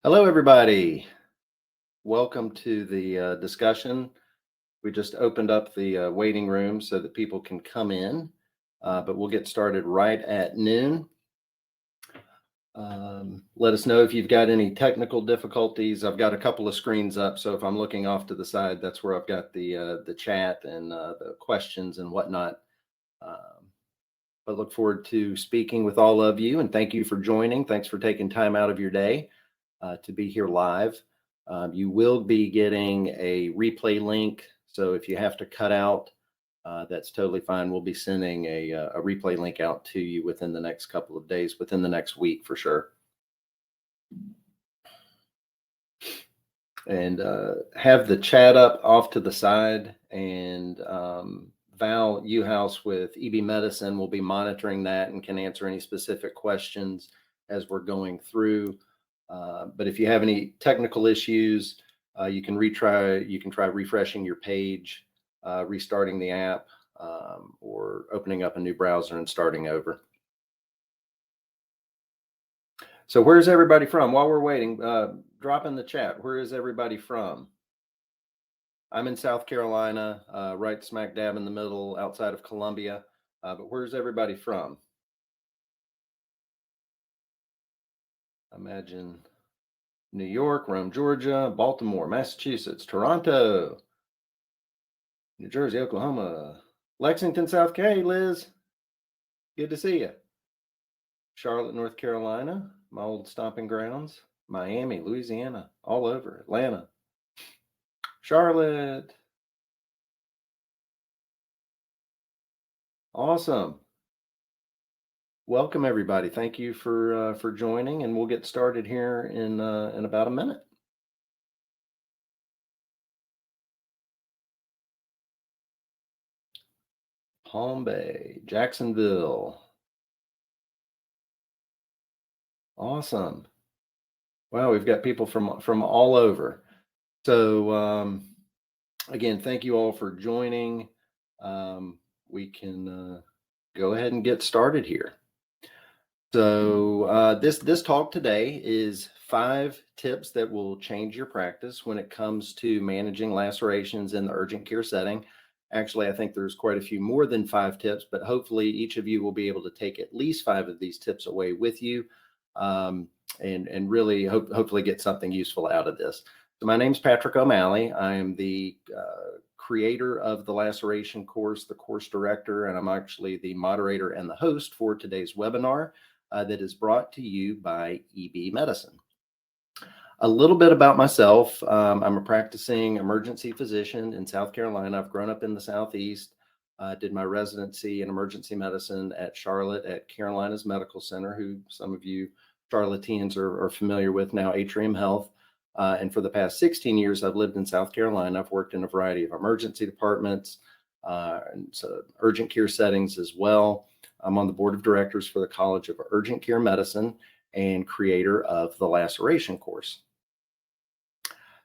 Hello, everybody. Welcome to the discussion. We just opened up the waiting room so that people can come in, but we'll get started right at noon. Let us know if you've got any technical difficulties. I've got a couple of screens up, so if I'm looking off to the side, that's where I've got the chat and the questions and whatnot. I look forward to speaking with all of you, and thank you for joining. Thanks for taking time out of your day to be here live. You will be getting a replay link. So if you have to cut out, that's totally fine. We'll be sending a replay link out to you within the next couple of days, within the next week for sure. And have the chat up off to the side. And Val Uhouse with EB Medicine will be monitoring that and can answer any specific questions as we're going through. But if you have any technical issues, you can try refreshing your page, restarting the app, or opening up a new browser and starting over. So where's everybody from? While we're waiting, drop in the chat. Where is everybody from? I'm in South Carolina, right smack dab in the middle outside of Columbia. But where's everybody from? Imagine New York, Rome, Georgia, Baltimore, Massachusetts, Toronto, New Jersey, Oklahoma, Lexington, South Carolina. Hey, Liz, good to see you. Charlotte, North Carolina, my old stomping grounds, Miami, Louisiana, all over, Atlanta, Charlotte. Awesome. Welcome, everybody. Thank you for joining, and we'll get started here in about a minute. Palm Bay, Jacksonville. Awesome. Wow, we've got people from all over. So again, thank you all for joining. We can go ahead and get started here. So this talk today is 5 tips that will change your practice when it comes to managing lacerations in the urgent care setting. Actually, I think there's quite a few more than 5 tips, but hopefully each of you will be able to take at least 5 of these tips away with you, and really hopefully get something useful out of this. So my name's Patrick O'Malley. I am the creator of the Laceration Course, the course director, and I'm actually the moderator and the host for today's webinar that is brought to you by EB Medicine. A little bit about myself. I'm a practicing emergency physician in South Carolina. I've grown up in the Southeast. Did my residency in emergency medicine at Charlotte at Carolinas Medical Center, who some of you Charlotteans are familiar with now, Atrium Health. And for the past 16 years, I've lived in South Carolina. I've worked in a variety of emergency departments, and so urgent care settings as well. I'm on the board of directors for the College of Urgent Care Medicine and creator of the Laceration Course.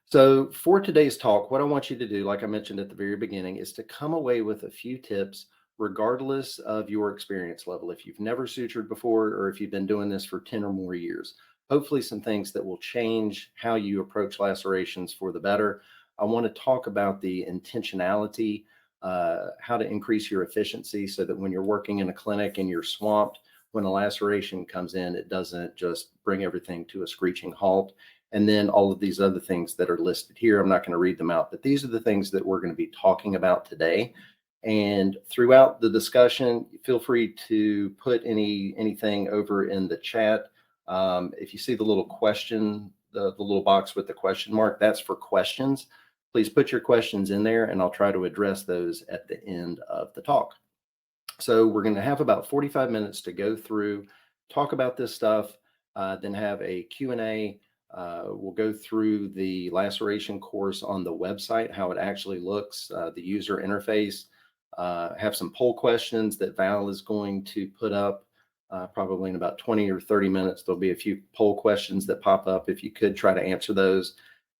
So for today's talk, what I want you to do, like I mentioned at the very beginning, is to come away with a few tips, regardless of your experience level. If you've never sutured before, or if you've been doing this for 10 or more years, hopefully some things that will change how you approach lacerations for the better. I want to talk about the intentionality, how to increase your efficiency so that when you're working in a clinic and you're swamped, when a laceration comes in, it doesn't just bring everything to a screeching halt. And then all of these other things that are listed here, I'm not going to read them out, but these are the things that we're going to be talking about today. And throughout the discussion, feel free to put anything over in the chat. If you see the little question, the little box with the question mark, that's for questions. Please put your questions in there and I'll try to address those at the end of the talk. So we're going to have about 45 minutes to go through, talk about this stuff, then have a Q&A. We'll go through the laceration course on the website, how it actually looks, the user interface, have some poll questions that Val is going to put up. Probably in about 20 or 30 minutes, there'll be a few poll questions that pop up. If you could try to answer those.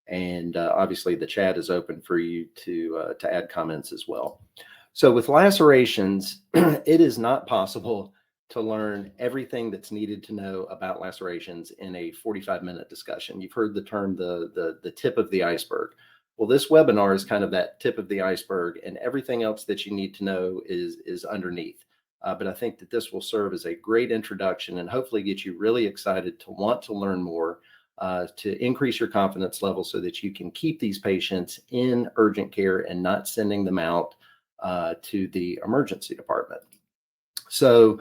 And obviously the chat is open for you to add comments as well. So with lacerations, it is not possible to learn everything that's needed to know about lacerations in a 45-minute discussion. You've heard the term the tip of the iceberg. Well, this webinar is kind of that tip of the iceberg, and everything else that you need to know is underneath. But I think that this will serve as a great introduction and hopefully get you really excited to want to learn more, to increase your confidence level so that you can keep these patients in urgent care and not sending them out to the emergency department. So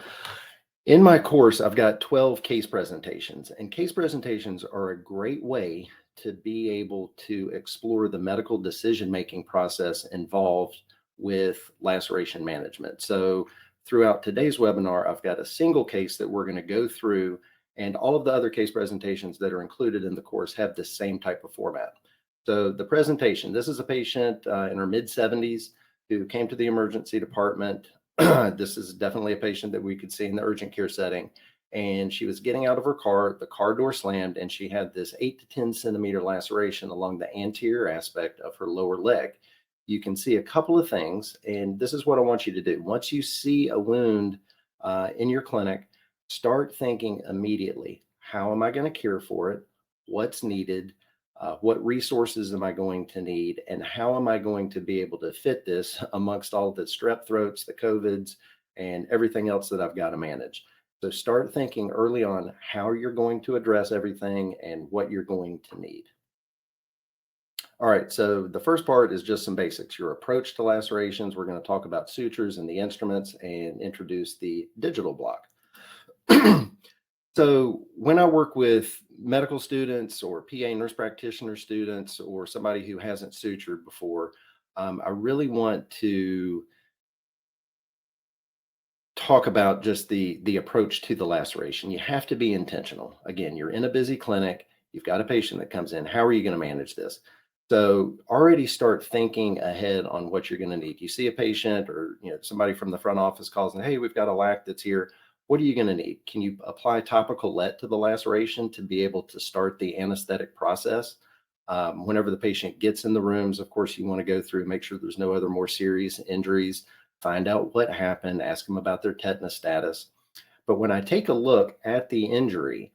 in my course, I've got 12 case presentations, and case presentations are a great way to be able to explore the medical decision-making process involved with laceration management. So throughout today's webinar, I've got a single case that we're going to go through, and all of the other case presentations that are included in the course have the same type of format. So the presentation, this is a patient in her mid-70s who came to the emergency department. This is definitely a patient that we could see in the urgent care setting. And she was getting out of her car, the car door slammed, and she had this 8 to 10 centimeter laceration along the anterior aspect of her lower leg. You can see a couple of things, and this is what I want you to do. Once you see a wound in your clinic, start thinking immediately, how am I going to care for it? What's needed? What resources am I going to need? And how am I going to be able to fit this amongst all the strep throats, the COVIDs, and everything else that I've got to manage? So start thinking early on how you're going to address everything and what you're going to need. All right, so the first part is just some basics. Your approach to lacerations. We're going to talk about sutures and the instruments and introduce the digital block. So when I work with medical students or PA nurse practitioner students or somebody who hasn't sutured before, I really want to talk about just the approach to the laceration. You have to be intentional. Again, you're in a busy clinic. You've got a patient that comes in. How are you going to manage this? So already start thinking ahead on what you're going to need. You see a patient or somebody from the front office calls and, hey, we've got a lac that's here. What are you going to need? Can you apply topical LET to the laceration to be able to start the anesthetic process? Whenever the patient gets in the rooms, of course, you want to go through, make sure there's no other more serious injuries, find out what happened, ask them about their tetanus status. But when I take a look at the injury,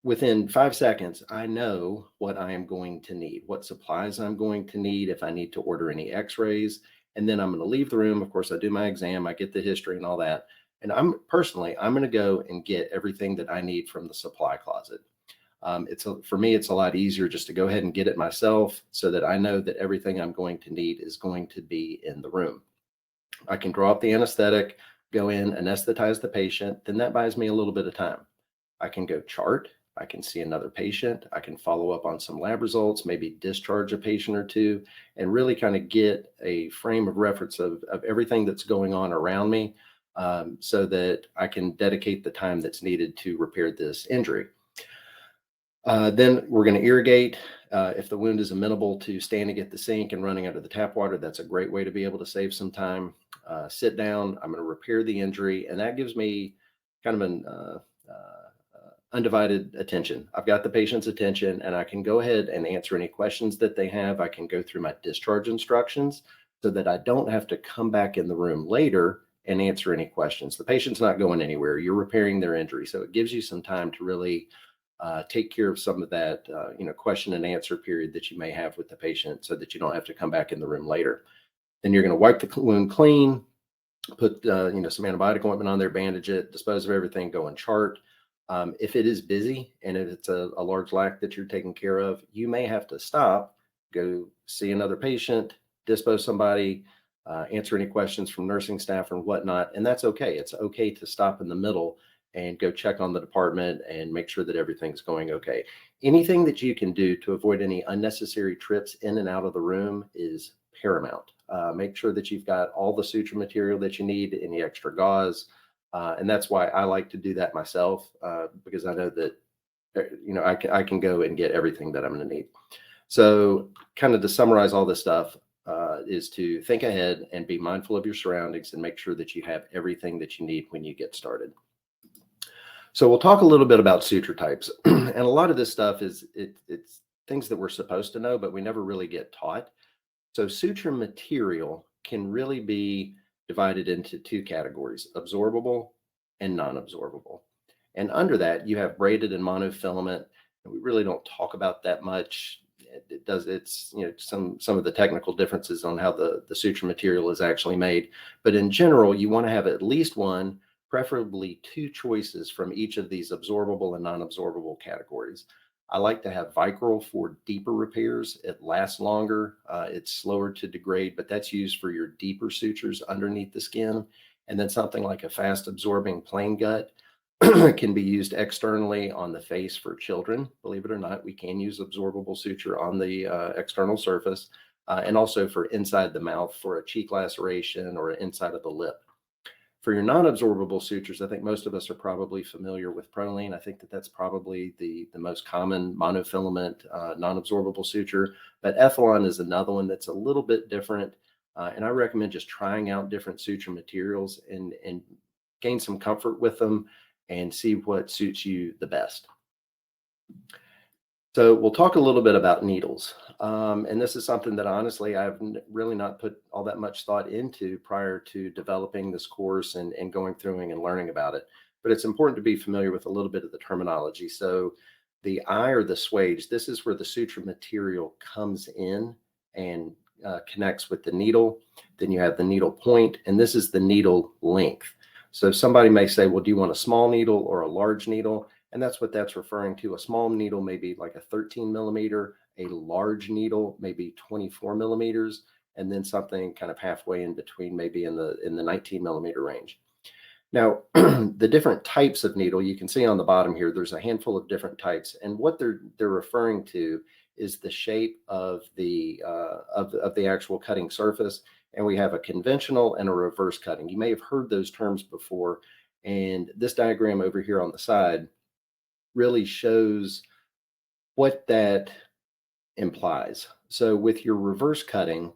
within 5 seconds, I know what I am going to need, what supplies I'm going to need, if I need to order any x-rays, and then I'm going to leave the room. Of course, I do my exam, I get the history and all that. And I'm going to go and get everything that I need from the supply closet. For me, it's a lot easier just to go ahead and get it myself so that I know that everything I'm going to need is going to be in the room. I can draw up the anesthetic, go in, anesthetize the patient. Then that buys me a little bit of time. I can go chart. I can see another patient. I can follow up on some lab results, maybe discharge a patient or two, and really kind of get a frame of reference of everything that's going on around me, so that I can dedicate the time that's needed to repair this injury. Then we're going to irrigate. If the wound is amenable to standing at the sink and running under the tap water, that's a great way to be able to save some time. Sit down. I'm going to repair the injury, and that gives me kind of an undivided attention. I've got the patient's attention, and I can go ahead and answer any questions that they have. I can go through my discharge instructions so that I don't have to come back in the room later and answer any questions. The patient's not going anywhere. You're repairing their injury. So it gives you some time to really take care of some of that, question and answer period that you may have with the patient so that you don't have to come back in the room later. Then you're going to wipe the wound clean, put, some antibiotic ointment on there, bandage it, dispose of everything, go and chart. If it is busy and if it's a large lac that you're taking care of, you may have to stop, go see another patient, dispose somebody, answer any questions from nursing staff and whatnot. And that's okay. It's okay to stop in the middle and go check on the department and make sure that everything's going okay. Anything that you can do to avoid any unnecessary trips in and out of the room is paramount. Make sure that you've got all the suture material that you need, any extra gauze. And that's why I like to do that myself, because I know that, I can go and get everything that I'm going to need. So kind of to summarize all this stuff, is to think ahead and be mindful of your surroundings and make sure that you have everything that you need when you get started. So we'll talk a little bit about suture types. And a lot of this stuff it's things that we're supposed to know, but we never really get taught. So suture material can really be divided into two categories: absorbable and non-absorbable. And under that, you have braided and monofilament. And we really don't talk about that much. It's, some of the technical differences on how the suture material is actually made. But in general, you want to have at least one, preferably two choices from each of these absorbable and non-absorbable categories. I like to have Vicryl for deeper repairs. It lasts longer. It's slower to degrade, but that's used for your deeper sutures underneath the skin. And then something like a fast absorbing plain gut can be used externally on the face for children. Believe it or not, we can use absorbable suture on the external surface, and also for inside the mouth for a cheek laceration or inside of the lip. For your non-absorbable sutures, I think most of us are probably familiar with Prolene. I think that's probably the most common monofilament non-absorbable suture, but Ethylon is another one that's a little bit different. And I recommend just trying out different suture materials and gain some comfort with them and see what suits you the best. So we'll talk a little bit about needles. And this is something that honestly, I've really not put all that much thought into prior to developing this course and going through and learning about it. But it's important to be familiar with a little bit of the terminology. So the eye or the swage, this is where the suture material comes in and connects with the needle. Then you have the needle point, and this is the needle length. So somebody may say, well, do you want a small needle or a large needle? And that's what that's referring to. A small needle may be like a 13 millimeter, a large needle maybe 24 millimeters, and then something kind of halfway in between, maybe in the 19 millimeter range. Now, the different types of needle you can see on the bottom here, there's a handful of different types, and what they're referring to is the shape of the actual cutting surface. And we have a conventional and a reverse cutting. You may have heard those terms before, and this diagram over here on the side really shows what that implies. So with your reverse cutting,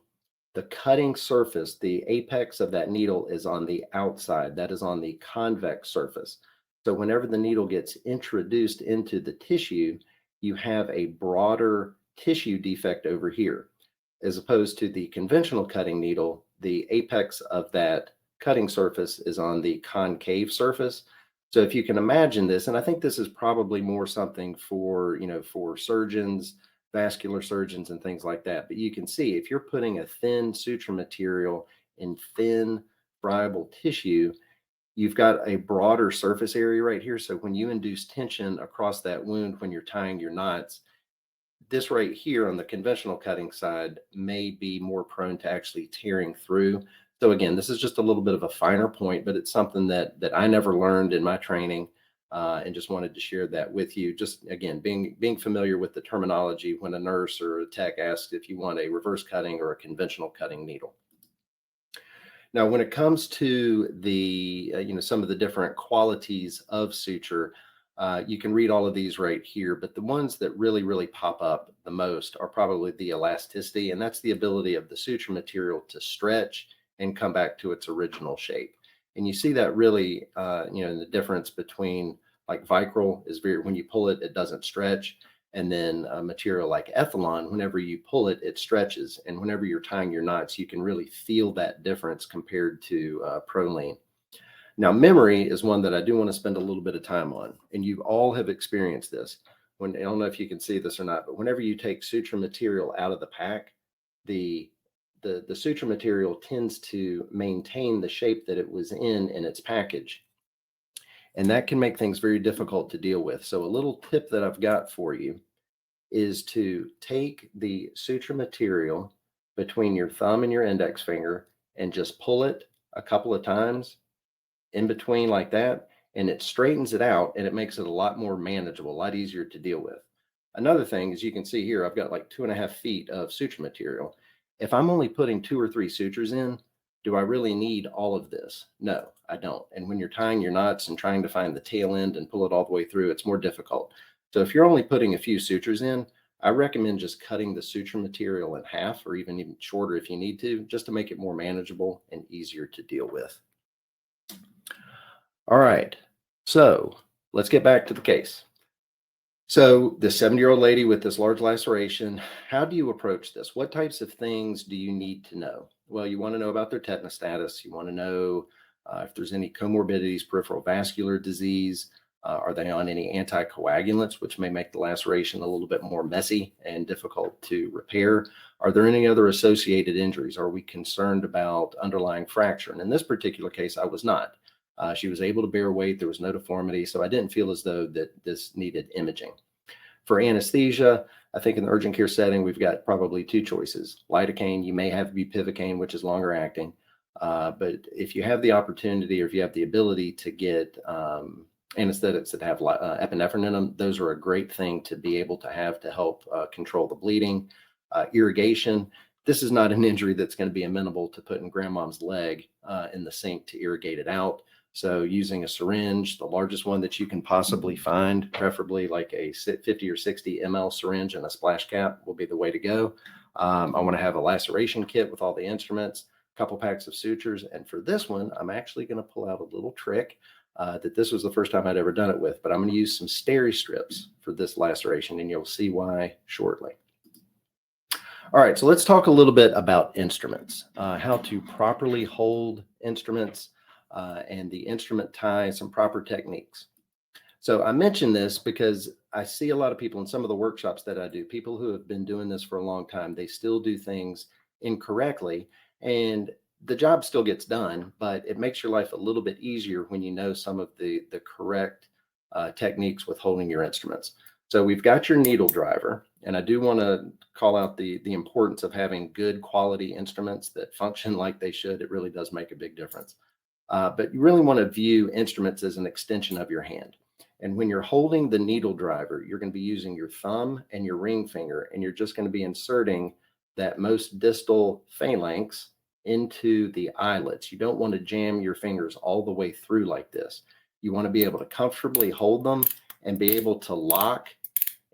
the cutting surface, the apex of that needle is on the outside. That is on the convex surface. So whenever the needle gets introduced into the tissue, you have a broader tissue defect over here, as opposed to the conventional cutting needle. The apex of that cutting surface is on the concave surface. So if you can imagine this, and I think this is probably more something for, for surgeons, vascular surgeons and things like that. But you can see if you're putting a thin suture material in thin friable tissue, you've got a broader surface area right here. So when you induce tension across that wound, when you're tying your knots, this right here on the conventional cutting side may be more prone to actually tearing through. So again, this is just a little bit of a finer point, but it's something that I never learned in my training, and just wanted to share that with you. Just again, being familiar with the terminology when a nurse or a tech asks if you want a reverse cutting or a conventional cutting needle. Now, when it comes to the some of the different qualities of suture, you can read all of these right here, but the ones that really pop up the most are probably the elasticity, and that's the ability of the suture material to stretch and come back to its original shape. And you see that really, in the difference between like Vicryl is when you pull it, it doesn't stretch. And then a material like Ethylon, whenever you pull it, it stretches. And whenever you're tying your knots, you can really feel that difference compared to Prolene. Now, memory is one that I do want to spend a little bit of time on. And you all have experienced this. I don't know if you can see this or not, but whenever you take suture material out of the pack, the suture material tends to maintain the shape that it was in its package. And that can make things very difficult to deal with. So a little tip that I've got for you is to take the suture material between your thumb and your index finger and just pull it a couple of times in between like that, and it straightens it out and it makes it a lot more manageable, a lot easier to deal with. Another thing, as you can see here, I've got like 2.5 feet of suture material. If I'm only putting 2 or 3 sutures in, do I really need all of this? No, I don't. And when you're tying your knots and trying to find the tail end and pull it all the way through, it's more difficult. So if you're only putting a few sutures in, I recommend just cutting the suture material in half or even shorter if you need to, just to make it more manageable and easier to deal with. All right, so let's get back to the case. So the 70-year-old lady with this large laceration, how do you approach this? What types of things do you need to know? Well, you want to know about their tetanus status. You want to know if there's any comorbidities, peripheral vascular disease, are they on any anticoagulants, which may make the laceration a little bit more messy and difficult to repair? Are there any other associated injuries? Are we concerned about underlying fracture? And in this particular case, I was not. She was able to bear weight. There was no deformity. So I didn't feel as though that this needed imaging. For anesthesia, I think in the urgent care setting, we've got probably two choices. Lidocaine, you may have bupivacaine, which is longer acting. But if you have the opportunity or if you have the ability to get anesthetics that have epinephrine in them, those are a great thing to be able to have to help control the bleeding. Irrigation, this is not an injury that's going to be amenable to putting grandmom's leg in the sink to irrigate it out. So using a syringe, the largest one that you can possibly find, preferably like a 50 or 60 ml syringe and a splash cap, will be the way to go. I want to have a laceration kit with all the instruments, a couple packs of sutures. And for this one, I'm actually going to pull out a little trick that this was the first time I'd ever done it with, but I'm going to use some steri strips for this laceration, and you'll see why shortly. All right, so let's talk a little bit about instruments, how to properly hold instruments, and the instrument tie, some proper techniques. So I mention this because I see a lot of people in some of the workshops that I do, people who have been doing this for a long time, they still do things incorrectly, and the job still gets done, but it makes your life a little bit easier when you know some of the correct techniques with holding your instruments. So we've got your needle driver, and I do want to call out the importance of having good quality instruments that function like they should. It really does make a big difference. But you really want to view instruments as an extension of your hand. And when you're holding the needle driver, you're going to be using your thumb and your ring finger, and you're just going to be inserting that most distal phalanx into the eyelets. You don't want to jam your fingers all the way through like this. You want to be able to comfortably hold them and be able to lock,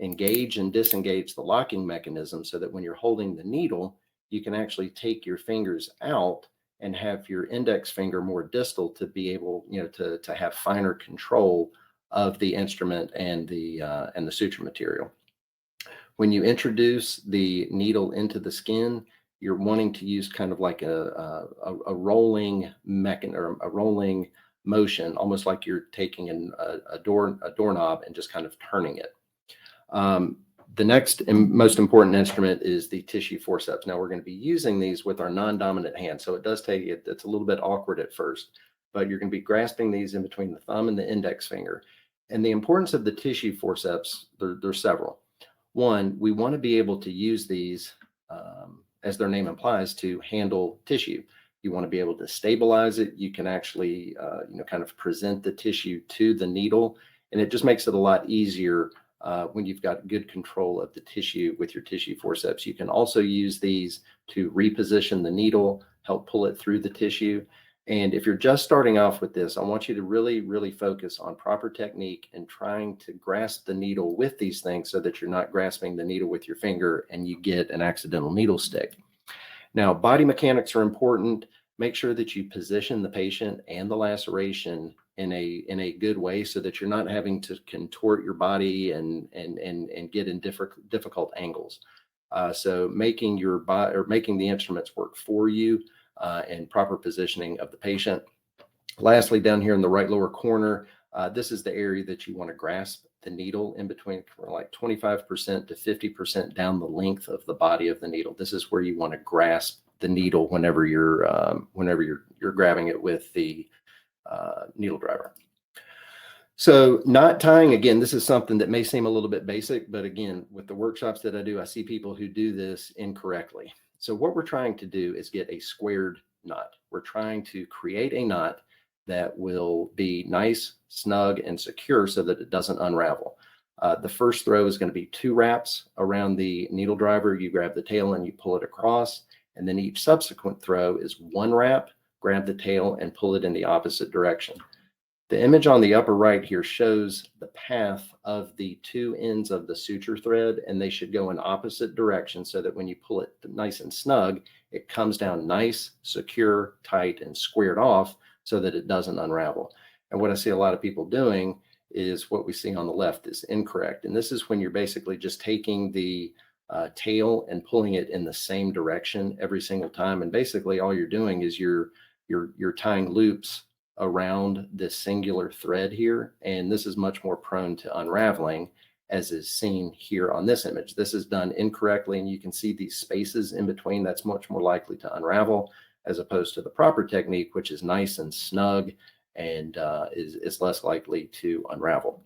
engage, and disengage the locking mechanism so that when you're holding the needle, you can actually take your fingers out and have your index finger more distal to be able, to have finer control of the instrument and the suture material. When you introduce the needle into the skin, you're wanting to use kind of like a rolling mechanism or a rolling motion, almost like you're taking a doorknob and just kind of turning it. The next and most important instrument is the tissue forceps. Now we're going to be using these with our non-dominant hand, so it does take it. It's a little bit awkward at first, but you're going to be grasping these in between the thumb and the index finger. And the importance of the tissue forceps, there's several. One, we want to be able to use these, as their name implies, to handle tissue. You want to be able to stabilize it. You can actually, kind of present the tissue to the needle, and it just makes it a lot easier when you've got good control of the tissue with your tissue forceps. You can also use these to reposition the needle, help pull it through the tissue. And if you're just starting off with this, I want you to really, really focus on proper technique and trying to grasp the needle with these things so that you're not grasping the needle with your finger and you get an accidental needle stick. Now, body mechanics are important. Make sure that you position the patient and the laceration in a good way so that you're not having to contort your body and get in difficult angles. So making the instruments work for you and proper positioning of the patient. Lastly, down here in the right lower corner, this is the area that you want to grasp the needle in between, like 25% to 50% down the length of the body of the needle. This is where you want to grasp the needle whenever you're grabbing it with the needle driver. So knot tying, again, this is something that may seem a little bit basic, but again, with the workshops that I do, I see people who do this incorrectly. So what we're trying to do is get a squared knot. We're trying to create a knot that will be nice, snug, and secure so that it doesn't unravel. The first throw is going to be 2 wraps around the needle driver. You grab the tail and you pull it across, and then each subsequent throw is 1 wrap, grab the tail, and pull it in the opposite direction. The image on the upper right here shows the path of the 2 ends of the suture thread, and they should go in opposite directions so that when you pull it nice and snug, it comes down nice, secure, tight, and squared off so that it doesn't unravel. And what I see a lot of people doing is what we see on the left is incorrect. And this is when you're basically just taking the tail and pulling it in the same direction every single time. And basically all you're doing is you're tying loops around this singular thread here, and this is much more prone to unraveling, as is seen here on this image. This is done incorrectly, and you can see these spaces in between. That's much more likely to unravel, as opposed to the proper technique, which is nice and snug and is less likely to unravel.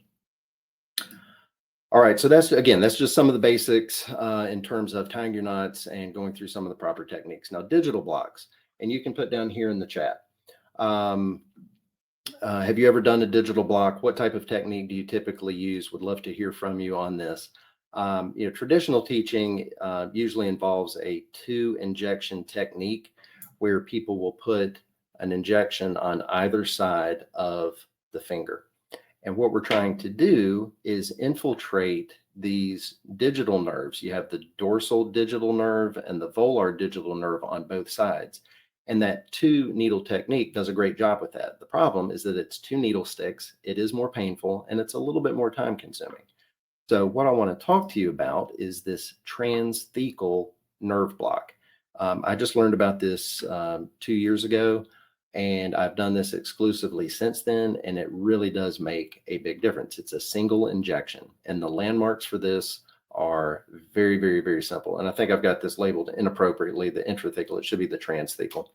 All right, so that's just some of the basics in terms of tying your knots and going through some of the proper techniques. Now, digital blocks, and you can put down here in the chat. Have you ever done a digital block? What type of technique do you typically use? Would love to hear from you on this. Traditional teaching usually involves a 2-injection technique where people will put an injection on either side of the finger. And what we're trying to do is infiltrate these digital nerves. You have the dorsal digital nerve and the volar digital nerve on both sides. And that 2-needle technique does a great job with that. The problem is that it's 2 needle sticks. It is more painful and it's a little bit more time consuming. So what I want to talk to you about is this transthecal nerve block. I just learned about this 2 years ago, and I've done this exclusively since then, and it really does make a big difference. It's a single injection, and the landmarks for this are very, very, very simple. And I think I've got this labeled inappropriately, the intrathecal. It should be the transthecal.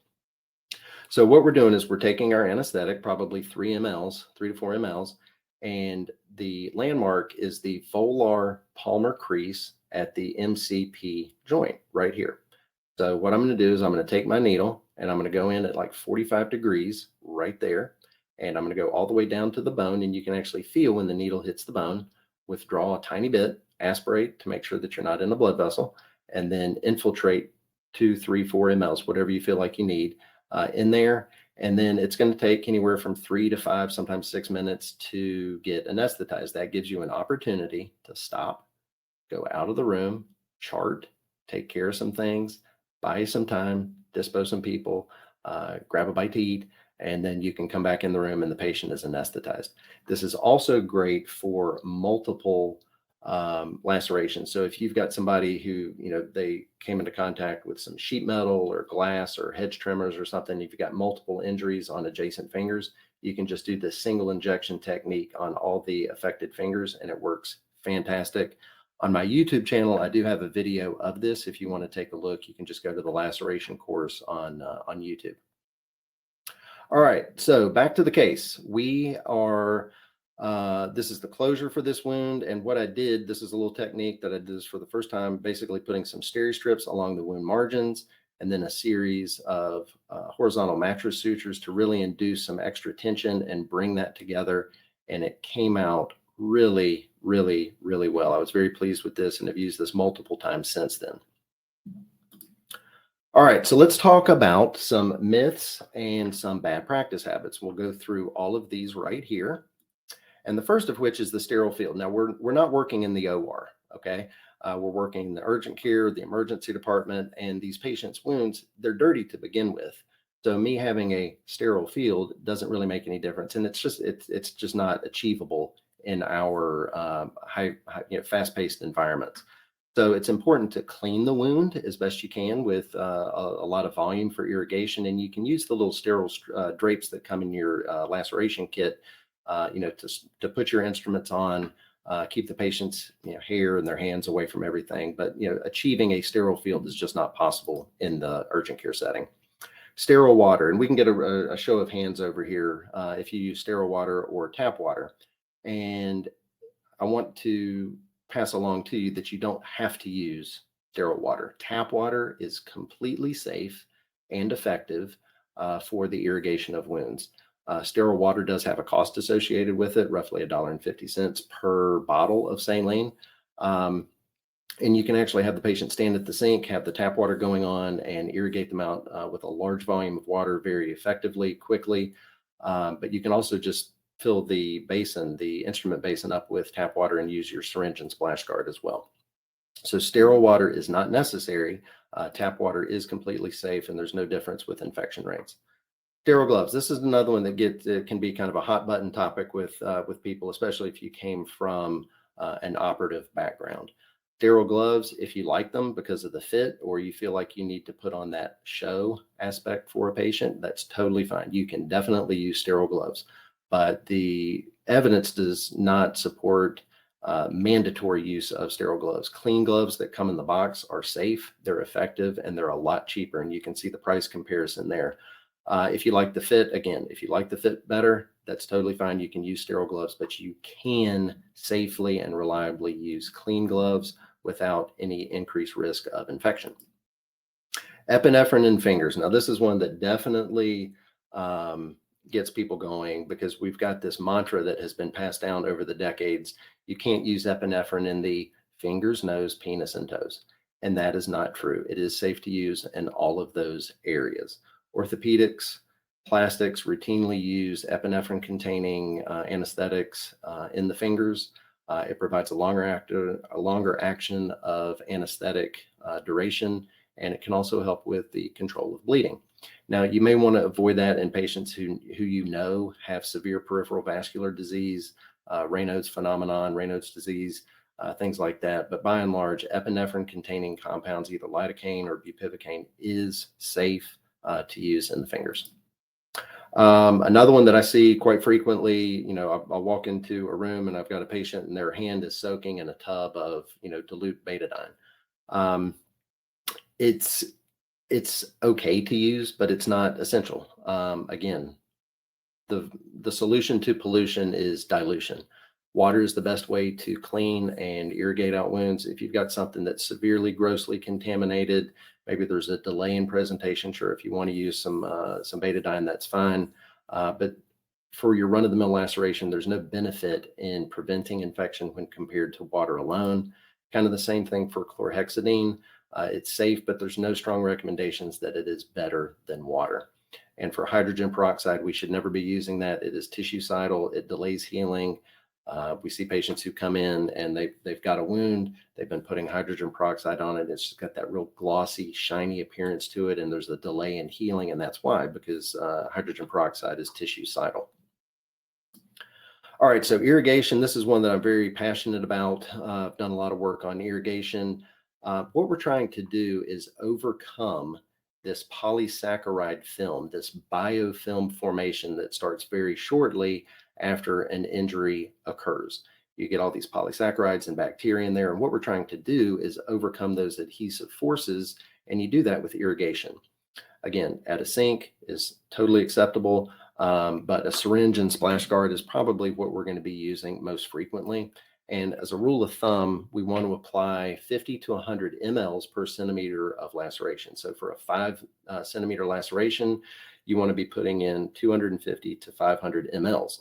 So what we're doing is we're taking our anesthetic, probably 3 to 4 mLs, and the landmark is the volar palmar crease at the MCP joint right here. So what I'm going to do is I'm going to take my needle and I'm going to go in at like 45 degrees right there. And I'm going to go all the way down to the bone. And you can actually feel when the needle hits the bone, withdraw a tiny bit, aspirate to make sure that you're not in a blood vessel, and then infiltrate 2, 3, 4 mLs, whatever you feel like you need in there. And then it's going to take anywhere from 3 to 5, sometimes 6 minutes to get anesthetized. That gives you an opportunity to stop, go out of the room, chart, take care of some things, buy you some time, dispo some people, grab a bite to eat, and then you can come back in the room and the patient is anesthetized. This is also great for multiple lacerations. So if you've got somebody who, they came into contact with some sheet metal or glass or hedge trimmers or something, if you've got multiple injuries on adjacent fingers, you can just do this single injection technique on all the affected fingers, and it works fantastic. On my YouTube channel, I do have a video of this. If you want to take a look, you can just go to the Laceration Course on YouTube. All right, so back to the case. We are, this is the closure for this wound. And what I did, this is a little technique that I did this for the first time, basically putting some steri-strips along the wound margins, and then a series of horizontal mattress sutures to really induce some extra tension and bring that together. And it came out really, really, really well. I was very pleased with this and have used this multiple times since then. All right, so let's talk about some myths and some bad practice habits. We'll go through all of these right here. And the first of which is the sterile field. Now, we're not working in the OR, okay? We're working in the urgent care, the emergency department, and these patients' wounds, they're dirty to begin with. So me having a sterile field doesn't really make any difference. And it's just not achievable in our fast-paced environments. So it's important to clean the wound as best you can with a lot of volume for irrigation. And you can use the little sterile drapes that come in your laceration kit, to put your instruments on, keep the patient's hair and their hands away from everything. But achieving a sterile field is just not possible in the urgent care setting. Sterile water, and we can get a show of hands over here if you use sterile water or tap water. And I want to pass along to you that you don't have to use sterile water. Tap water is completely safe and effective for the irrigation of wounds. Sterile water does have a cost associated with it, roughly $1.50 per bottle of saline. And you can actually have the patient stand at the sink, have the tap water going on, and irrigate them out with a large volume of water very effectively, quickly. But you can also just fill the basin, the instrument basin, up with tap water and use your syringe and splash guard as well. So sterile water is not necessary. Tap water is completely safe, and there's no difference with infection rates. Sterile gloves. This is another one that can be kind of a hot button topic with people, especially if you came from an operative background. Sterile gloves, if you like them because of the fit, or you feel like you need to put on that show aspect for a patient, that's totally fine. You can definitely use sterile gloves, but the evidence does not support mandatory use of sterile gloves. Clean gloves that come in the box are safe, they're effective, and they're a lot cheaper. And you can see the price comparison there. If you like the fit, again, if you like the fit better, that's totally fine. You can use sterile gloves, but you can safely and reliably use clean gloves without any increased risk of infection. Epinephrine in fingers. Now, this is one that definitely gets people going because we've got this mantra that has been passed down over the decades. You can't use epinephrine in the fingers, nose, penis, and toes. And that is not true. It is safe to use in all of those areas. Orthopedics, plastics routinely use epinephrine containing anesthetics in the fingers. It provides a longer action of anesthetic duration, and it can also help with the control of bleeding. Now, you may want to avoid that in patients who you know have severe peripheral vascular disease, Raynaud's phenomenon, Raynaud's disease, things like that. But by and large, epinephrine containing compounds, either lidocaine or bupivacaine, is safe to use in the fingers. Another one that I see quite frequently, I'll walk into a room and I've got a patient and their hand is soaking in a tub of, dilute betadine. It's okay to use, but it's not essential. Again, the solution to pollution is dilution. Water is the best way to clean and irrigate out wounds. If you've got something that's severely, grossly contaminated, maybe there's a delay in presentation. Sure, if you want to use some betadine, that's fine. But for your run-of-the-mill laceration, there's no benefit in preventing infection when compared to water alone. Kind of the same thing for chlorhexidine. It's safe, but there's no strong recommendations that it is better than water. And for hydrogen peroxide, we should never be using that. It is tissue-cidal. It delays healing. We see patients who come in and they've got a wound. They've been putting hydrogen peroxide on it. It's just got that real glossy, shiny appearance to it. And there's a delay in healing. And that's why, because hydrogen peroxide is tissue-cidal. All right, so irrigation, this is one that I'm very passionate about. I've done a lot of work on irrigation. What we're trying to do is overcome this polysaccharide film, this biofilm formation that starts very shortly after an injury occurs. You get all these polysaccharides and bacteria in there. And what we're trying to do is overcome those adhesive forces. And you do that with irrigation. Again, at a sink is totally acceptable. But a syringe and splash guard is probably what we're going to be using most frequently. And as a rule of thumb, we want to apply 50 to 100 mLs per centimeter of laceration. So for a 5 centimeter laceration, you want to be putting in 250 to 500 mLs.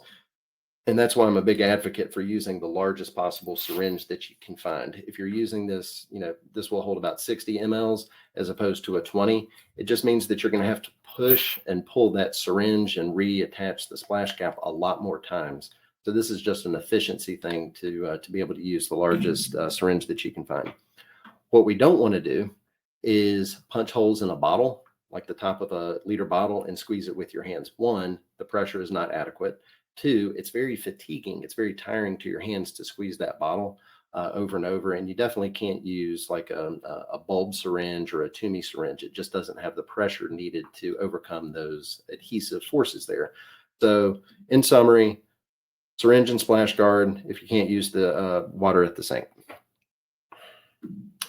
And that's why I'm a big advocate for using the largest possible syringe that you can find. If you're using this, this will hold about 60 mLs as opposed to a 20. It just means that you're going to have to push and pull that syringe and reattach the splash cap a lot more times. So this is just an efficiency thing to be able to use the largest syringe that you can find. What we don't want to do is punch holes in a bottle, like the top of a liter bottle, and squeeze it with your hands. One, the pressure is not adequate. Two, it's very fatiguing. It's very tiring to your hands to squeeze that bottle over and over. And you definitely can't use like a bulb syringe or a Toomey syringe. It just doesn't have the pressure needed to overcome those adhesive forces there. So in summary, syringe and splash guard if you can't use the water at the sink.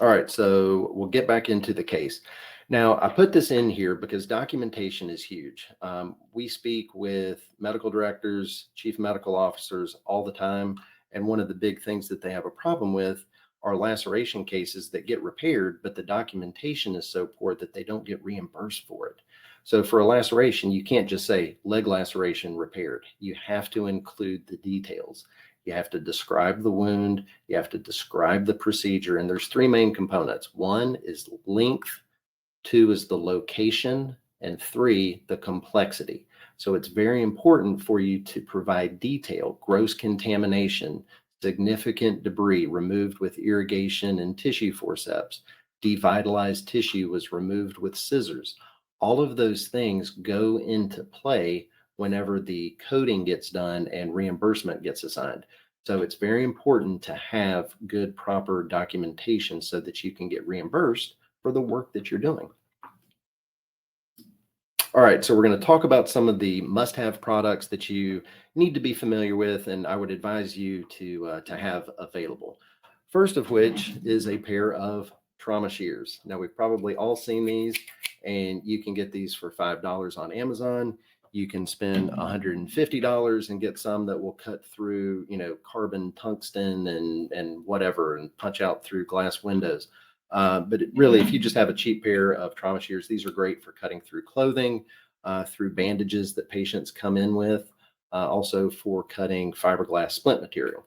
All right, so we'll get back into the case. Now, I put this in here because documentation is huge. We speak with medical directors, chief medical officers all the time, and one of the big things that they have a problem with are laceration cases that get repaired, but the documentation is so poor that they don't get reimbursed for it. So for a laceration, you can't just say leg laceration repaired. You have to include the details. You have to describe the wound. You have to describe the procedure. And there's three main components. One is length. Two is the location. And three, the complexity. So it's very important for you to provide detail, gross contamination, significant debris removed with irrigation and tissue forceps, devitalized tissue was removed with scissors. All of those things go into play whenever the coding gets done and reimbursement gets assigned. So it's very important to have good, proper documentation so that you can get reimbursed for the work that you're doing. All right, so we're going to talk about some of the must-have products that you need to be familiar with, and I would advise you to have available. First of which is a pair of trauma shears. Now we've probably all seen these, and you can get these for $5 on Amazon. You can spend $150 and get some that will cut through, carbon tungsten and whatever, and punch out through glass windows. But really, if you just have a cheap pair of trauma shears, these are great for cutting through clothing, through bandages that patients come in with, also for cutting fiberglass splint material.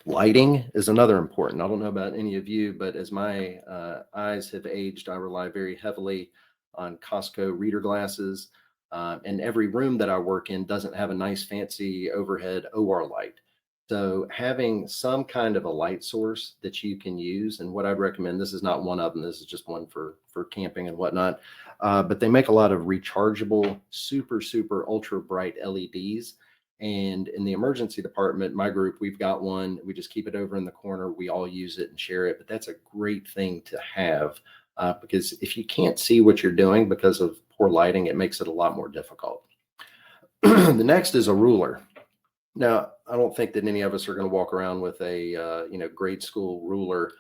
Lighting is another important. I don't know about any of you, but as my eyes have aged, I rely very heavily on Costco reader glasses. And every room that I work in doesn't have a nice fancy overhead OR light. So having some kind of a light source that you can use, and what I'd recommend, this is not one of them, this is just one for camping and whatnot, but they make a lot of rechargeable, super ultra bright LEDs. And in the emergency department, my group, we've got one. We just keep it over in the corner. We all use it and share it. But that's a great thing to have, because if you can't see what you're doing because of poor lighting, it makes it a lot more difficult. The next is a ruler. Now, I don't think that any of us are going to walk around with a grade school ruler,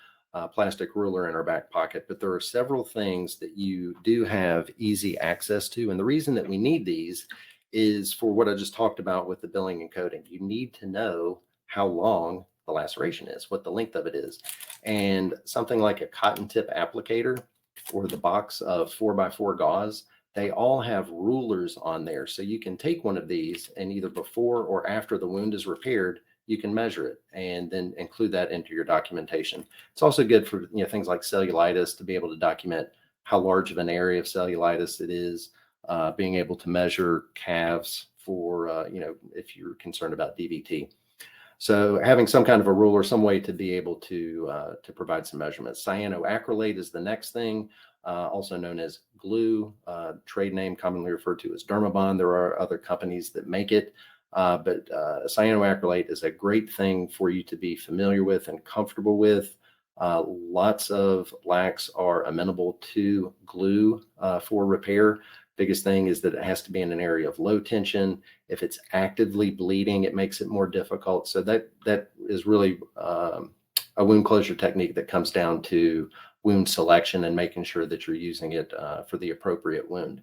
plastic ruler in our back pocket, but there are several things that you do have easy access to. And the reason that we need these is for what I just talked about with the billing and coding. You need to know how long the laceration is, what the length of it is. And something like a cotton tip applicator or the box of 4x4 gauze, they all have rulers on there. So you can take one of these, and either before or after the wound is repaired, you can measure it and then include that into your documentation. It's also good for things like cellulitis, to be able to document how large of an area of cellulitis it is, being able to measure calves for, if you're concerned about DVT. So having some kind of a ruler, some way to be able to provide some measurements. Cyanoacrylate is the next thing, also known as glue, trade name commonly referred to as Dermabond. There are other companies that make it, but cyanoacrylate is a great thing for you to be familiar with and comfortable with. Lots of lacs are amenable to glue for repair. Biggest thing is that it has to be in an area of low tension. If it's actively bleeding, it makes it more difficult. So that is really a wound closure technique that comes down to wound selection and making sure that you're using it for the appropriate wound.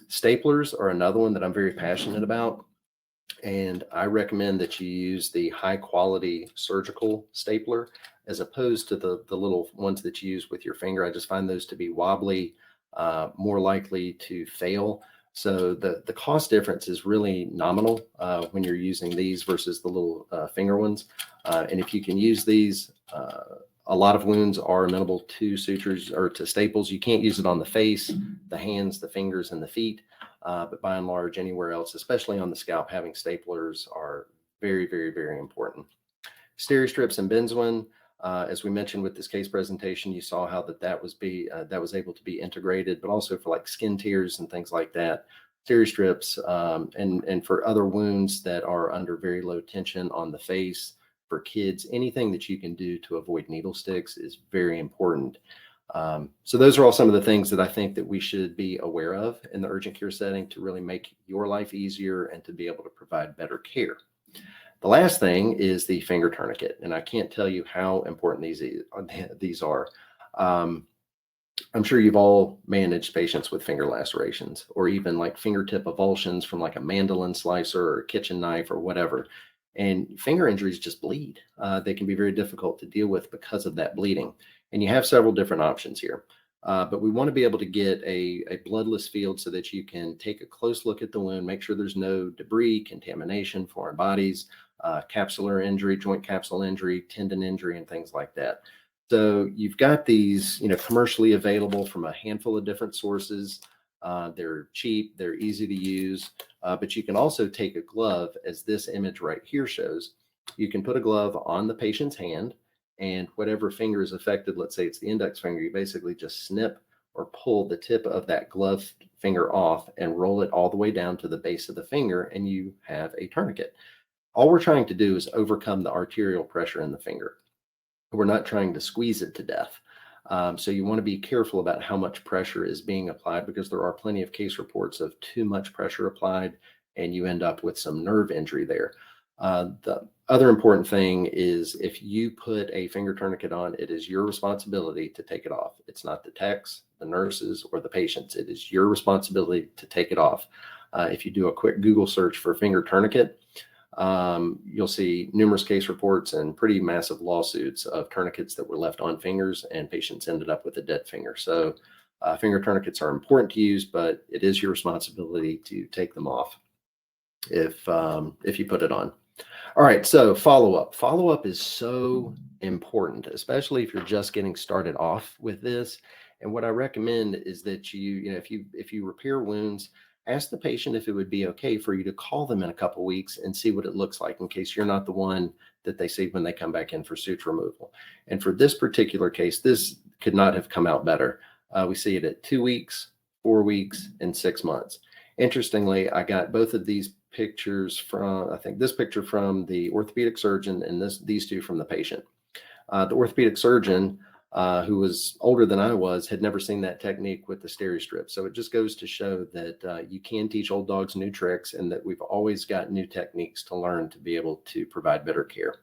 Staplers are another one that I'm very passionate about. And I recommend that you use the high quality surgical stapler as opposed to the little ones that you use with your finger. I just find those to be wobbly, more likely to fail. So the cost difference is really nominal when you're using these versus the little finger ones. And if you can use these, a lot of wounds are amenable to sutures or to staples. You can't use it on the face, the hands, the fingers, and the feet. But by and large, anywhere else, especially on the scalp, having staplers are very important. Steri-strips and benzoin. As we mentioned with this case presentation, you saw how that was able to be integrated, but also for like skin tears and things like that. Steri-strips and for other wounds that are under very low tension on the face, for kids, anything that you can do to avoid needle sticks is very important. So those are all some of the things that I think that we should be aware of in the urgent care setting to really make your life easier and to be able to provide better care. The last thing is the finger tourniquet, and I can't tell you how important these are. I'm sure you've all managed patients with finger lacerations or even like fingertip avulsions from like a mandolin slicer or a kitchen knife or whatever. And finger injuries just bleed. They can be very difficult to deal with because of that bleeding. And you have several different options here. But we want to be able to get a bloodless field so that you can take a close look at the wound, make sure there's no debris, contamination, foreign bodies, capsular injury, joint capsule injury, tendon injury, and things like that. So you've got these, commercially available from a handful of different sources. They're cheap, they're easy to use, but you can also take a glove, as this image right here shows. You can put a glove on the patient's hand, and whatever finger is affected, let's say it's the index finger, you basically just snip or pull the tip of that glove finger off and roll it all the way down to the base of the finger, and you have a tourniquet. All we're trying to do is overcome the arterial pressure in the finger. We're not trying to squeeze it to death. So you want to be careful about how much pressure is being applied, because there are plenty of case reports of too much pressure applied and you end up with some nerve injury there. The other important thing is, if you put a finger tourniquet on, it is your responsibility to take it off. It's not the techs, the nurses, or the patients. It is your responsibility to take it off. If you do a quick Google search for finger tourniquet, you'll see numerous case reports and pretty massive lawsuits of tourniquets that were left on fingers and patients ended up with a dead finger. So finger tourniquets are important to use, but it is your responsibility to take them off if you put it on. All right, so follow-up. Follow-up is so important, especially if you're just getting started off with this. And what I recommend is that if you repair wounds, ask the patient if it would be okay for you to call them in a couple weeks and see what it looks like, in case you're not the one that they see when they come back in for suture removal. And for this particular case, this could not have come out better. We see it at 2 weeks, 4 weeks, and 6 months. Interestingly, I got both of these pictures from, I think this picture from the orthopedic surgeon and these two from the patient. The orthopedic surgeon, who was older than I was, had never seen that technique with the steri-strip. So it just goes to show that you can teach old dogs new tricks, and that we've always got new techniques to learn to be able to provide better care.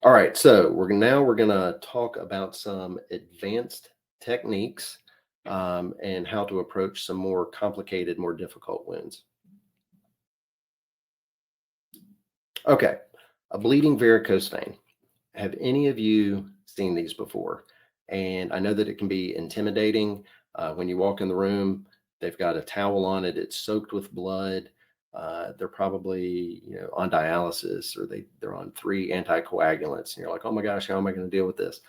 All right, so we're going to talk about some advanced techniques and how to approach some more complicated, more difficult wounds. Okay, a bleeding varicose vein. Have any of you seen these before? And I know that it can be intimidating. When you walk in the room, they've got a towel on it. It's soaked with blood. They're probably on dialysis, or they're on 3 anticoagulants. And you're like, oh my gosh, how am I going to deal with this?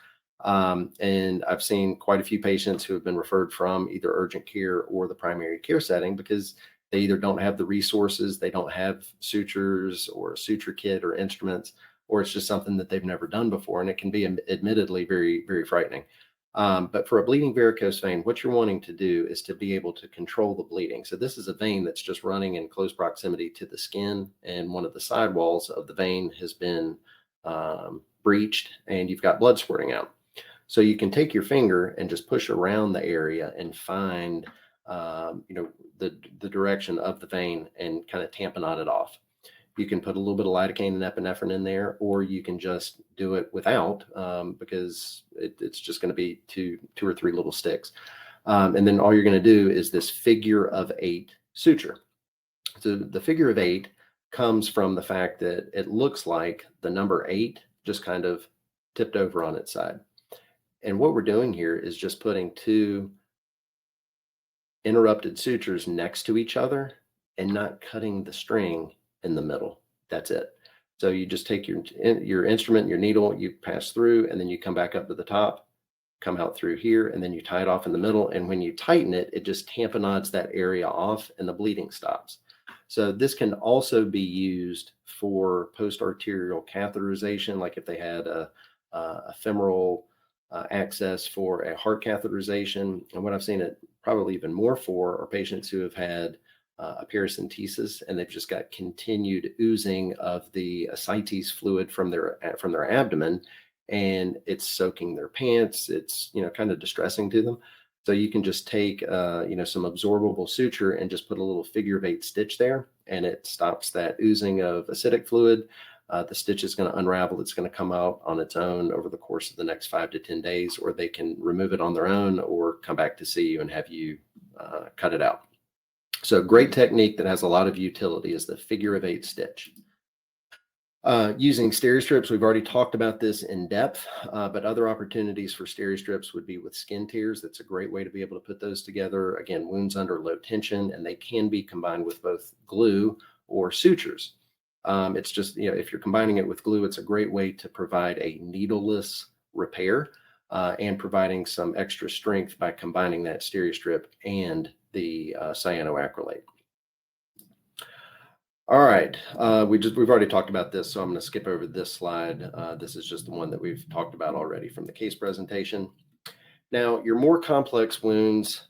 And I've seen quite a few patients who have been referred from either urgent care or the primary care setting because they either don't have the resources, they don't have sutures or a suture kit or instruments, or it's just something that they've never done before. And it can be admittedly very, very frightening. But for a bleeding varicose vein, what you're wanting to do is to be able to control the bleeding. So this is a vein that's just running in close proximity to the skin, and one of the sidewalls of the vein has been breached, and you've got blood squirting out. So you can take your finger and just push around the area and find the direction of the vein and kind of tamponade it off. You can put a little bit of lidocaine and epinephrine in there, or you can just do it without, because it's just going to be two or three little sticks. And then all you're going to do is this figure of 8 suture. So the figure of 8 comes from the fact that it looks like the number 8 just kind of tipped over on its side. And what we're doing here is just putting 2 interrupted sutures next to each other and not cutting the string in the middle. That's it. So you just take your instrument, your needle, you pass through, and then you come back up to the top, come out through here, and then you tie it off in the middle. And when you tighten it, it just tamponades that area off and the bleeding stops. So this can also be used for post-arterial catheterization, like if they had a femoral access for a heart catheterization. And what I've seen it probably even more for are patients who have had a paracentesis, and they've just got continued oozing of the ascites fluid from their abdomen, and it's soaking their pants. It's kind of distressing to them. So you can just take some absorbable suture and just put a little figure of 8 stitch there, and it stops that oozing of acidic fluid. The stitch is going to unravel. It's going to come out on its own over the course of the next 5 to 10 days, or they can remove it on their own or come back to see you and have you cut it out. So great technique that has a lot of utility is the figure of 8 stitch. Using steri-strips, we've already talked about this in depth, but other opportunities for steri-strips would be with skin tears. That's a great way to be able to put those together. Again, wounds under low tension, and they can be combined with both glue or sutures. It's just, if you're combining it with glue, it's a great way to provide a needleless repair and providing some extra strength by combining that steri-strip and the cyanoacrylate. All right, we've already talked about this, so I'm going to skip over this slide. This is just the one that we've talked about already from the case presentation. Now, your more complex wounds,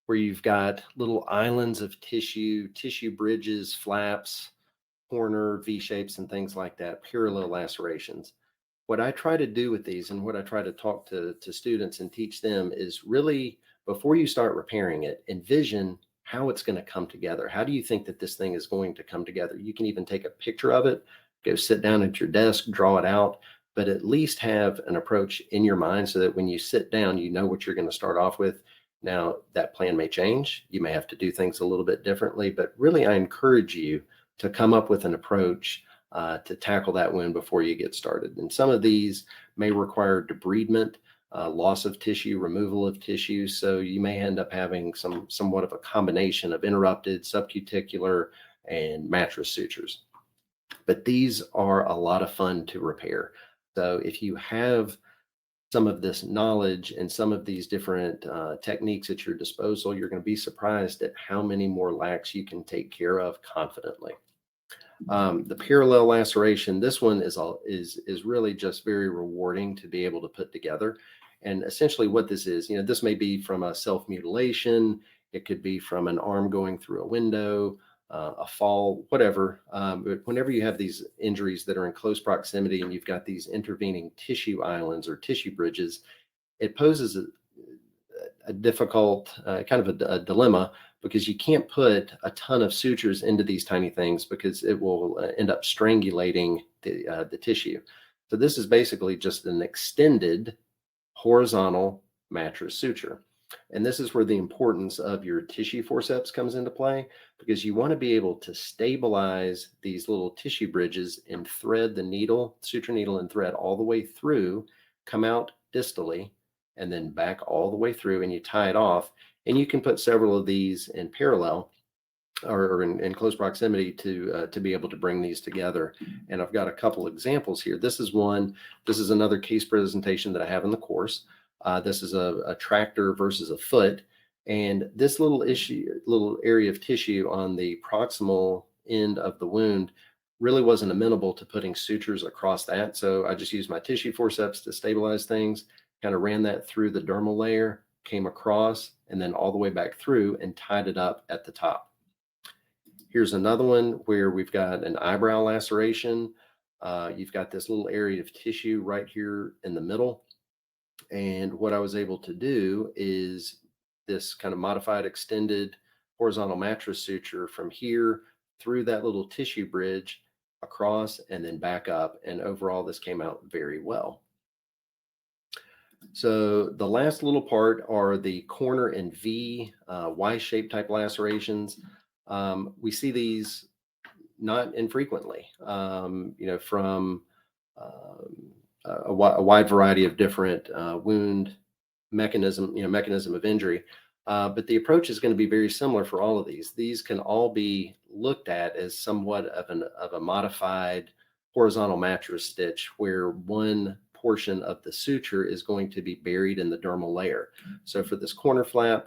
where you've got little islands of tissue bridges, flaps, corner V shapes and things like that, parallel lacerations. What I try to do with these and what I try to talk to students and teach them is really, before you start repairing it, envision how it's going to come together. How do you think that this thing is going to come together? You can even take a picture of it, go sit down at your desk, draw it out, but at least have an approach in your mind so that when you sit down, you know what you're going to start off with. Now, that plan may change. You may have to do things a little bit differently, but really, I encourage you to come up with an approach to tackle that wound before you get started. And some of these may require debridement, loss of tissue, removal of tissue. So you may end up having somewhat of a combination of interrupted, subcuticular, and mattress sutures. But these are a lot of fun to repair. So if you have some of this knowledge and some of these different techniques at your disposal, you're going to be surprised at how many more lacs you can take care of confidently. The parallel laceration, this one is really just very rewarding to be able to put together. And essentially what this is, this may be from a self-mutilation, it could be from an arm going through a window, a fall, whatever. But whenever you have these injuries that are in close proximity and you've got these intervening tissue islands or tissue bridges, it poses a difficult kind of a dilemma, because you can't put a ton of sutures into these tiny things because it will end up strangulating the tissue. So this is basically just an extended horizontal mattress suture. And this is where the importance of your tissue forceps comes into play, because you want to be able to stabilize these little tissue bridges and thread the needle, suture needle and thread all the way through, come out distally, and then back all the way through, and you tie it off. And you can put several of these in parallel or in close proximity to be able to bring these together. And I've got a couple examples here. This is another case presentation that I have in the course. This is a tractor versus a foot. And this little area of tissue on the proximal end of the wound really wasn't amenable to putting sutures across that. So I just used my tissue forceps to stabilize things, kind of ran that through the dermal layer, came across, and then all the way back through and tied it up at the top. Here's another one where we've got an eyebrow laceration. You've got this little area of tissue right here in the middle. And what I was able to do is this kind of modified extended horizontal mattress suture from here through that little tissue bridge across and then back up. And overall, this came out very well. So the last little part are the corner and V Y-shaped type lacerations. We see these not infrequently, from a wide variety of different wound mechanism of injury. But the approach is going to be very similar for all of these. These can all be looked at as somewhat of a modified horizontal mattress stitch, where one portion of the suture is going to be buried in the dermal layer. So for this corner flap,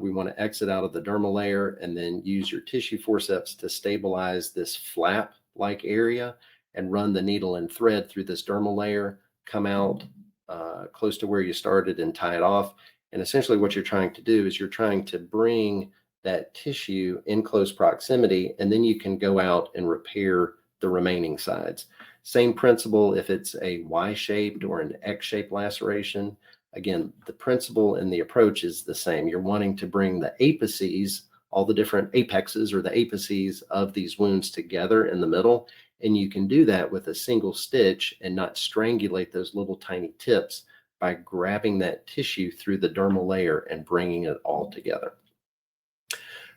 we want to exit out of the dermal layer and then use your tissue forceps to stabilize this flap-like area and run the needle and thread through this dermal layer, come out close to where you started and tie it off. And essentially what you're trying to do is you're trying to bring that tissue in close proximity, and then you can go out and repair the remaining sides. Same principle if it's a Y-shaped or an X-shaped laceration. Again, the principle and the approach is the same. You're wanting to bring the apices, all the different apexes or the apices of these wounds together in the middle. And you can do that with a single stitch and not strangulate those little tiny tips by grabbing that tissue through the dermal layer and bringing it all together.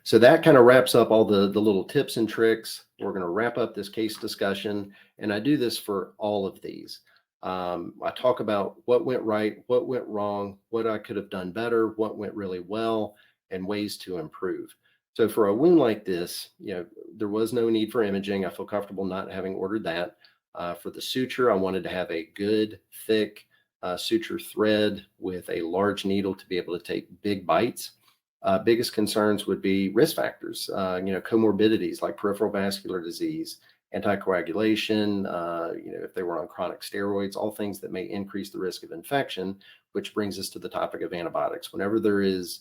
So that kind of wraps up all the little tips and tricks. We're going to wrap up this case discussion, and I do this for all of these. I talk about what went right, what went wrong, what I could have done better, what went really well, and ways to improve. So for a wound like this, there was no need for imaging. I feel comfortable not having ordered that. For the suture, I wanted to have a good, thick suture thread with a large needle to be able to take big bites. Biggest concerns would be risk factors, comorbidities like peripheral vascular disease, anticoagulation, if they were on chronic steroids, all things that may increase the risk of infection, which brings us to the topic of antibiotics. Whenever there is,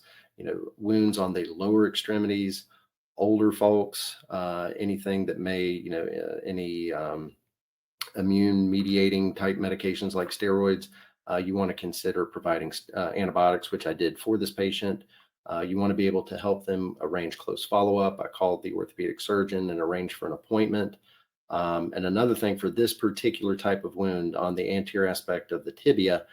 wounds on the lower extremities, older folks, anything that may, any immune mediating type medications like steroids, you want to consider providing antibiotics, which I did for this patient. You want to be able to help them arrange close follow up. I called the orthopedic surgeon and arranged for an appointment. And another thing for this particular type of wound on the anterior aspect of the tibia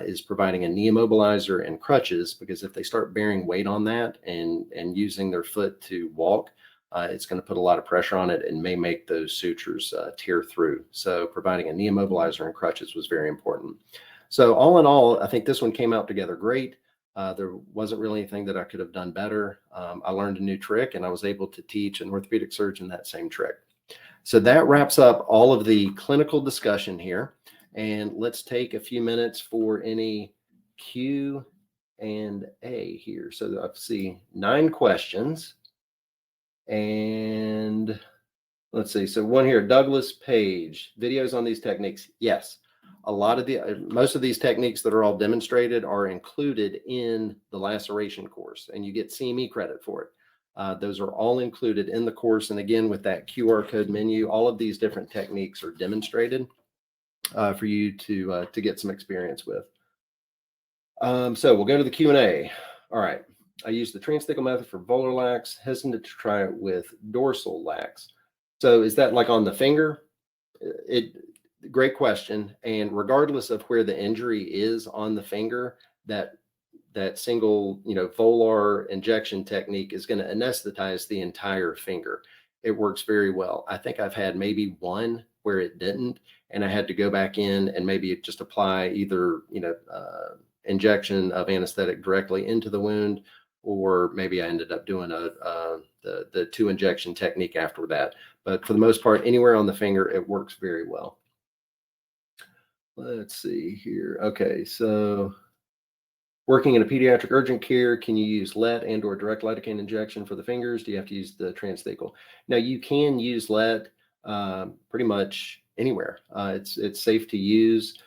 is providing a knee immobilizer and crutches, because if they start bearing weight on that and using their foot to walk, it's going to put a lot of pressure on it and may make those sutures tear through. So providing a knee immobilizer and crutches was very important. So all in all, I think this one came out together great. There wasn't really anything that I could have done better. I learned a new trick, and I was able to teach an orthopedic surgeon that same trick. So that wraps up all of the clinical discussion here. And let's take a few minutes for any Q and A here. So I see 9 questions. And let's see. So one here, Douglas Page, videos on these techniques. Yes. Most of these techniques that are all demonstrated are included in the laceration course, and you get CME credit for it. Those are all included in the course. And again, with that QR code menu, all of these different techniques are demonstrated for you to get some experience with. So we'll go to the Q&A. All right. I use the transthecal method for volar lax, hesitant to try it with dorsal lax. So is that like on the finger? Great question. And regardless of where the injury is on the finger, that single, volar injection technique is going to anesthetize the entire finger. It works very well. I think I've had maybe one where it didn't, and I had to go back in and maybe just apply either, injection of anesthetic directly into the wound, or maybe I ended up doing the 2 injection technique after that. But for the most part, anywhere on the finger, it works very well. Let's see here. Okay, so working in a pediatric urgent care, can you use LET and or direct lidocaine injection for the fingers? Do you have to use the transthecal? Now, you can use LET pretty much anywhere. It's safe to use.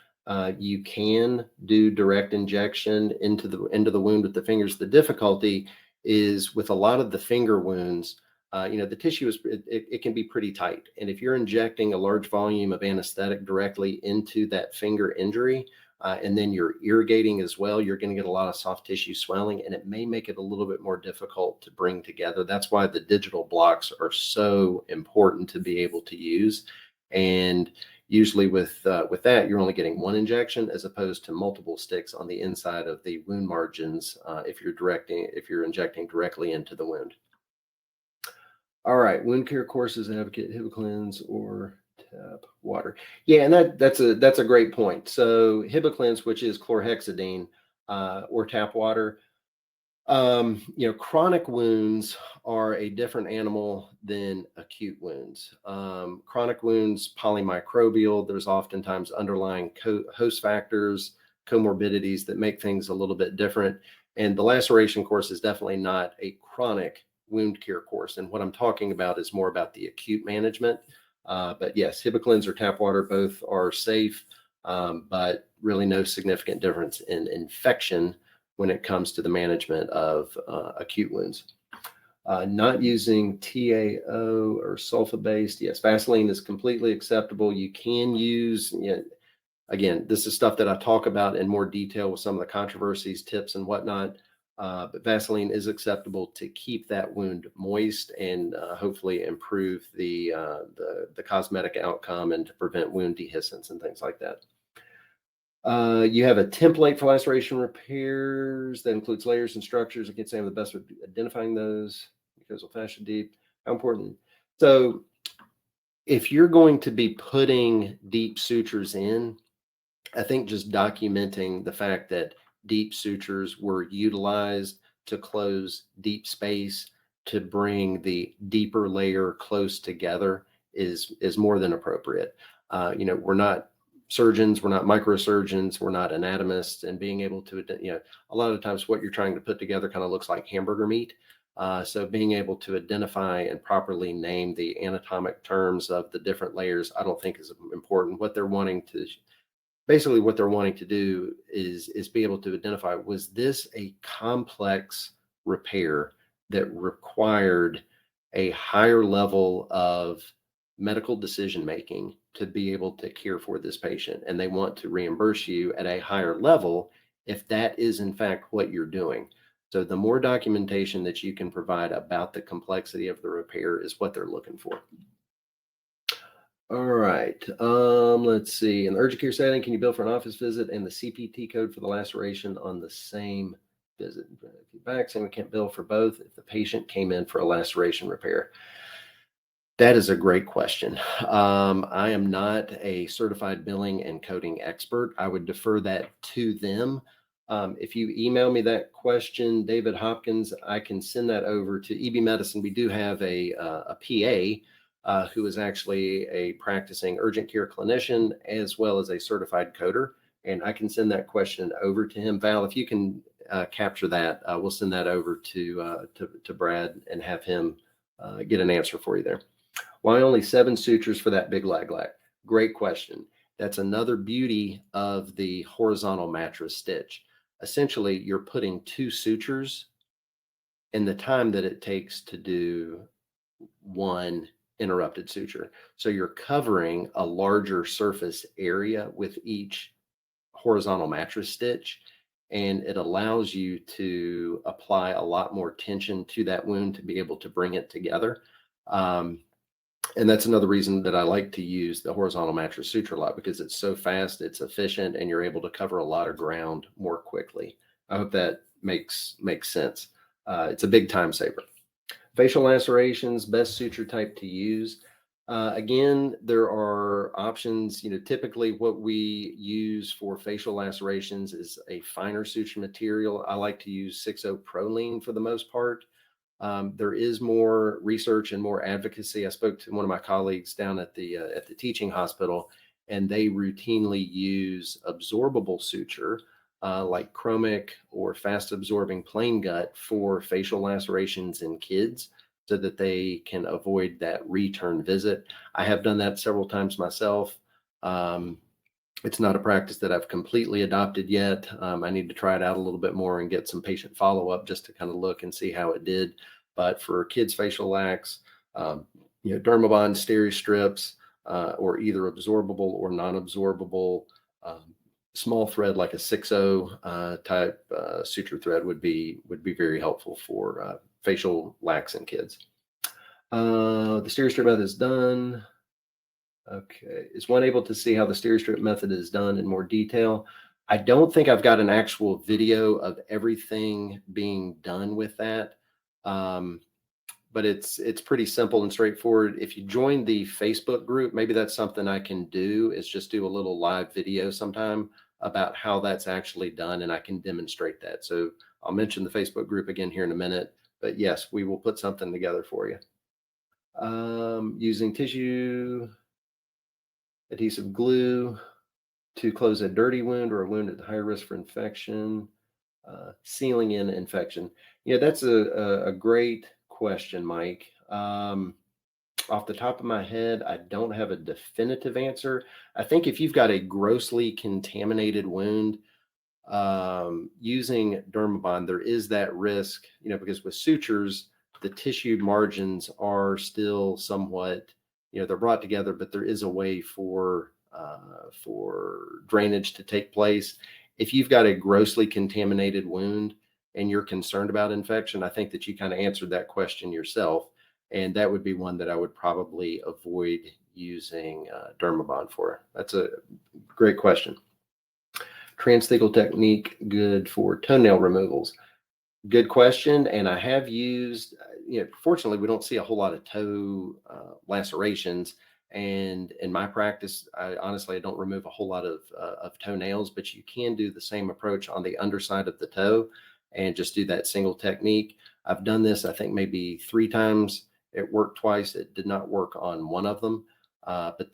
You can do direct injection into the wound with the fingers. The difficulty is with a lot of the finger wounds, the tissue it can be pretty tight. And if you're injecting a large volume of anesthetic directly into that finger injury, and then you're irrigating as well, you're going to get a lot of soft tissue swelling, and it may make it a little bit more difficult to bring together. That's why the digital blocks are so important to be able to use. And usually with that, you're only getting 1 injection as opposed to multiple sticks on the inside of the wound margins if you're injecting directly into the wound. All right, wound care courses, advocate Hibiclens or tap water. Yeah, and that's a great point. So Hibiclens, which is chlorhexidine, or tap water. Chronic wounds are a different animal than acute wounds. Chronic wounds, polymicrobial, there's oftentimes underlying host factors, comorbidities that make things a little bit different. And the laceration course is definitely not a chronic wound care course. And what I'm talking about is more about the acute management. But yes, Hibiclens or tap water, both are safe, but really no significant difference in infection when it comes to the management of acute wounds. Not using TAO or sulfa-based. Yes, Vaseline is completely acceptable. You can use, again, this is stuff that I talk about in more detail with some of the controversies, tips, and whatnot. But Vaseline is acceptable to keep that wound moist and hopefully improve the cosmetic outcome and to prevent wound dehiscence and things like that. You have a template for laceration repairs that includes layers and structures. I can't say I'm the best with identifying those because of fascia deep. How important? So if you're going to be putting deep sutures in, I think just documenting the fact that deep sutures were utilized to close deep space to bring the deeper layer close together is more than appropriate. We're not surgeons, we're not microsurgeons, we're not anatomists, and being able to, a lot of times what you're trying to put together kind of looks like hamburger meat. So being able to identify and properly name the anatomic terms of the different layers, I don't think is important. What they're wanting to do is be able to identify, was this a complex repair that required a higher level of medical decision making to be able to care for this patient, and they want to reimburse you at a higher level if that is in fact what you're doing. So the more documentation that you can provide about the complexity of the repair is what they're looking for. All right. Let's see. In the urgent care setting, can you bill for an office visit and the CPT code for the laceration on the same visit? Feedback saying we can't bill for both if the patient came in for a laceration repair. That is a great question. I am not a certified billing and coding expert. I would defer that to them. If you email me that question, David Hopkins, I can send that over to EB Medicine. We do have a PA who is actually a practicing urgent care clinician as well as a certified coder, and I can send that question over to him. Val, if you can capture that, we'll send that over to Brad and have him get an answer for you there. Why only 7 sutures for that big lag lac? Great question. That's another beauty of the horizontal mattress stitch. Essentially, you're putting 2 sutures in the time that it takes to do 1 interrupted suture. So you're covering a larger surface area with each horizontal mattress stitch, and it allows you to apply a lot more tension to that wound to be able to bring it together. And that's another reason that I like to use the horizontal mattress suture a lot, because it's so fast, it's efficient, and you're able to cover a lot of ground more quickly. I hope that makes sense. It's a big time saver. Facial lacerations, best suture type to use. Again, there are options. Typically what we use for facial lacerations is a finer suture material. I like to use 6.0 Prolene for the most part. There is more research and more advocacy. I spoke to one of my colleagues down at the teaching hospital, and they routinely use absorbable suture like chromic or fast absorbing plain gut for facial lacerations in kids so that they can avoid that return visit. I have done that several times myself. It's not a practice that I've completely adopted yet. I need to try it out a little bit more and get some patient follow-up just to kind of look and see how it did. But for kids' facial lacs, Dermabond steri-strips, or either absorbable or non-absorbable small thread like a 6.0 type suture thread would be very helpful for facial lacs in kids. The steri-strip method is done. Okay. Is one able to see how the steri-strip method is done in more detail? I don't think I've got an actual video of everything being done with that. But it's pretty simple and straightforward. If you join the Facebook group, maybe that's something I can do, is just do a little live video sometime about how that's actually done, and I can demonstrate that. So I'll mention the Facebook group again here in a minute, but yes, we will put something together for you. Using tissue adhesive glue to close a dirty wound or a wound at high risk for infection, sealing in infection. Yeah, that's a great question, Mike. Off the top of my head, I don't have a definitive answer. I think if you've got a grossly contaminated wound, using Dermabond, there is that risk, because with sutures, the tissue margins are still somewhat, they're brought together, but there is a way for drainage to take place. If you've got a grossly contaminated wound and you're concerned about infection, I think that you kind of answered that question yourself. And that would be one that I would probably avoid using Dermabond for. That's a great question. Transthecal technique good for toenail removals. Good question. And I have used, fortunately, we don't see a whole lot of toe lacerations. And in my practice, I don't remove a whole lot of toenails, but you can do the same approach on the underside of the toe and just do that single technique. I've done this, I think, maybe 3 times. It worked twice. It did not work on one of them. But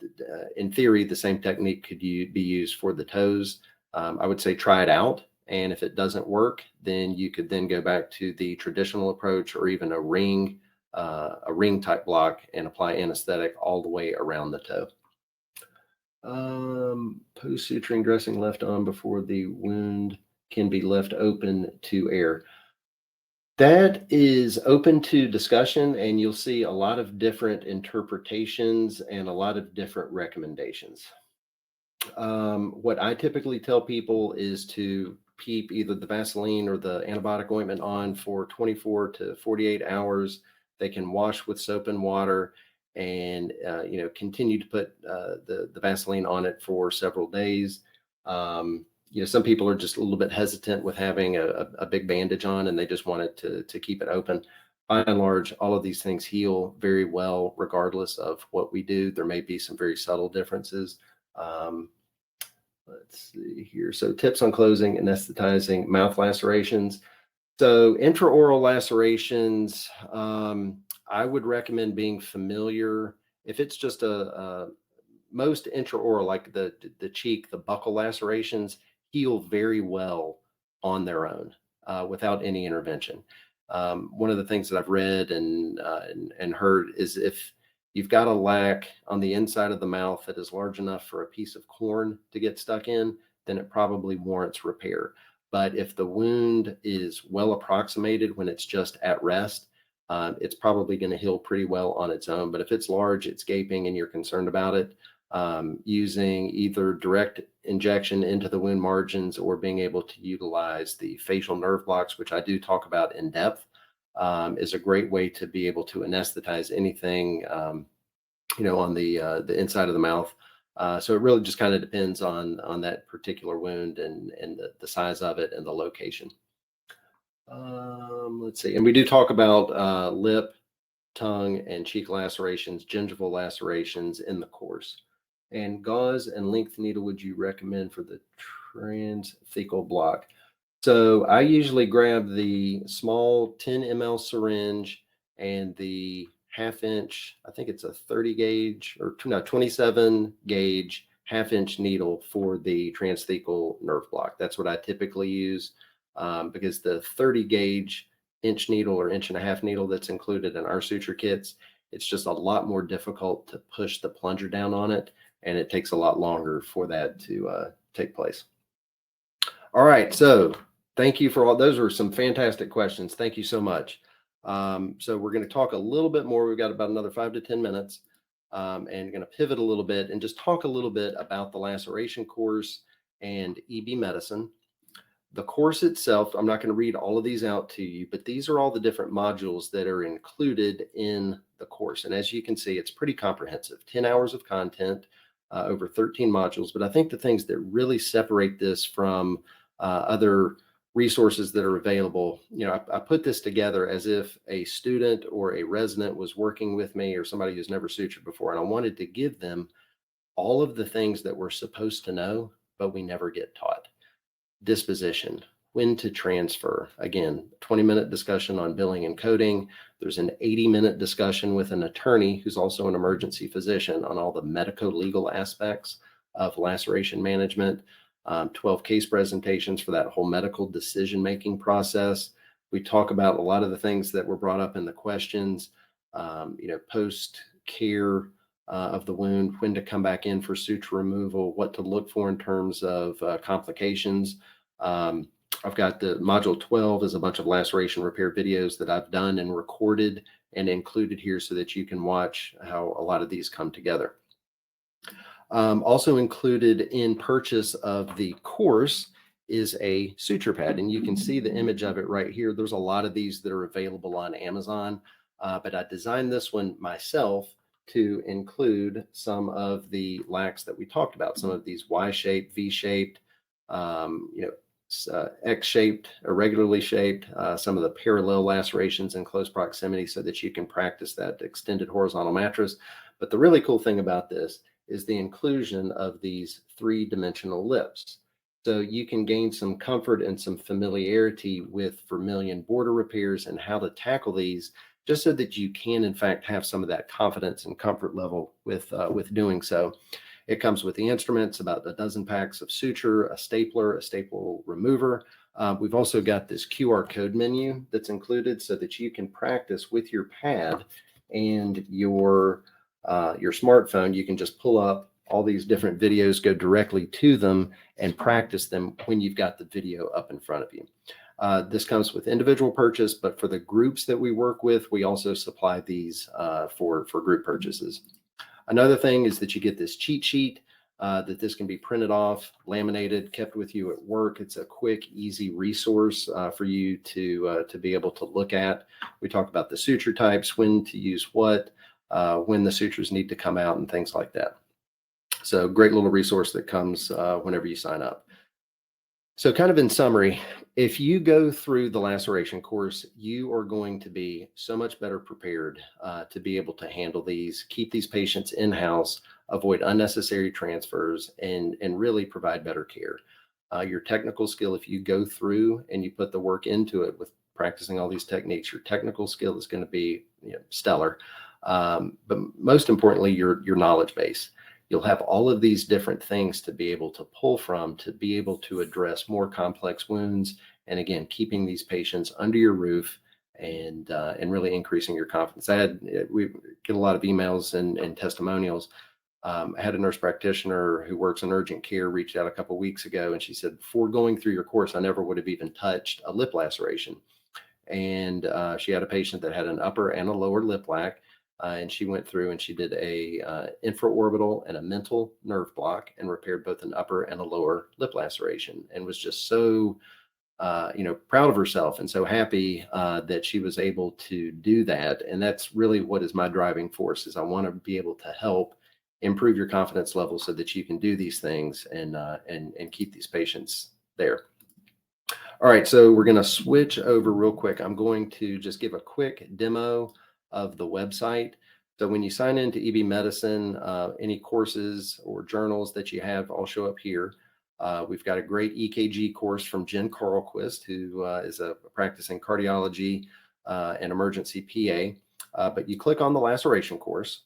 in theory, the same technique could be used for the toes. I would say try it out. And if it doesn't work, then you could then go back to the traditional approach or even a ring type block and apply anesthetic all the way around the toe. Post suturing dressing left on before the wound can be left open to air. That is open to discussion, and you'll see a lot of different interpretations and a lot of different recommendations. What I typically tell people is to keep either the Vaseline or the antibiotic ointment on for 24 to 48 hours. They can wash with soap and water, and continue to put the Vaseline on it for several days. Some people are just a little bit hesitant with having a big bandage on, and they just want it to keep it open. By and large, all of these things heal very well, regardless of what we do. There may be some very subtle differences. Um, let's see here. So, tips on closing and anesthetizing mouth lacerations. So, intraoral lacerations, I would recommend being familiar. If it's just a most intraoral, like the cheek, the buccal lacerations, heal very well on their own without any intervention. One of the things that I've read and heard is if you've got a lac on the inside of the mouth that is large enough for a piece of corn to get stuck in, then it probably warrants repair. But if the wound is well approximated when it's just at rest, it's probably going to heal pretty well on its own. But if it's large, it's gaping, and you're concerned about it, using either direct injection into the wound margins or being able to utilize the facial nerve blocks, which I do talk about in depth, is a great way to be able to anesthetize anything, on the inside of the mouth. So it really just kind of depends on that particular wound and the size of it and the location. Let's see, and we do talk about lip, tongue, and cheek lacerations, gingival lacerations in the course. And gauze and length needle would you recommend for the transthecal block? So I usually grab the small 10 ml syringe and the half inch, I think it's a 30 gauge or no, 27 gauge half-inch needle for the transthecal nerve block. That's what I typically use, because the 30 gauge inch needle or inch and a half needle that's included in our suture kits, it's just a lot more difficult to push the plunger down on it, and it takes a lot longer for that to take place. All right, so thank you for all. Those were some fantastic questions. Thank you so much. So we're going to talk a little bit more. We've got about another 5 to 10 minutes, and going to pivot a little bit and just talk a little bit about the laceration course and EB medicine. The course itself, I'm not going to read all of these out to you, but these are all the different modules that are included in the course. And as you can see, it's pretty comprehensive, 10 hours of content, over 13 modules. But I think the things that really separate this from other resources that are available, I put this together as if a student or a resident was working with me, or somebody who's never sutured before, and I wanted to give them all of the things that we're supposed to know, but we never get taught. Disposition, when to transfer. Again, 20-minute discussion on billing and coding. There's an 80-minute discussion with an attorney who's also an emergency physician on all the medico-legal aspects of laceration management. 12 case presentations for that whole medical decision-making process. We talk about a lot of the things that were brought up in the questions, post-care of the wound, when to come back in for suture removal, what to look for in terms of complications. I've got the module 12 is a bunch of laceration repair videos that I've done and recorded and included here so that you can watch how a lot of these come together. Also included in purchase of the course is a suture pad, and you can see the image of it right here. There's a lot of these that are available on Amazon, but I designed this one myself to include some of the lacs that we talked about, some of these Y-shaped, V-shaped, X-shaped, irregularly shaped, some of the parallel lacerations in close proximity so that you can practice that extended horizontal mattress. But the really cool thing about this is the inclusion of these 3-dimensional lips. So you can gain some comfort and some familiarity with vermilion border repairs and how to tackle these, just so that you can, in fact, have some of that confidence and comfort level with doing so. It comes with the instruments, about a dozen packs of suture, a stapler, a staple remover. We've also got this QR code menu that's included so that you can practice with your pad and your smartphone. You can just pull up all these different videos, go directly to them, and practice them when you've got the video up in front of you. This comes with individual purchase, but for the groups that we work with, we also supply these for group purchases. Another thing is that you get this cheat sheet that this can be printed off, laminated, kept with you at work. It's a quick, easy resource for you to be able to look at. We talk about the suture types, when to use what, when the sutures need to come out, and things like that. So great little resource that comes whenever you sign up. So kind of in summary, if you go through the laceration course, you are going to be so much better prepared to be able to handle these, keep these patients in-house, avoid unnecessary transfers, and really provide better care. Your technical skill, if you go through and you put the work into it with practicing all these techniques, your technical skill is going to be stellar. But most importantly, your knowledge base. You'll have all of these different things to be able to pull from, to be able to address more complex wounds. And again, keeping these patients under your roof and really increasing your confidence. We get a lot of emails and testimonials. I had a nurse practitioner who works in urgent care reached out a couple of weeks ago, and she said, before going through your course, I never would have even touched a lip laceration. And she had a patient that had an upper and a lower lip lac. And she went through and she did a infraorbital and a mental nerve block and repaired both an upper and a lower lip laceration, and was just so proud of herself and so happy that she was able to do that. And that's really what is my driving force, is I want to be able to help improve your confidence level so that you can do these things and keep these patients there. All right, so we're going to switch over real quick. I'm going to just give a quick demo of the website. So when you sign into EB Medicine, any courses or journals that you have all show up here. We've got a great EKG course from Jen Carlquist, who is a practicing cardiology and emergency PA. But you click on the laceration course,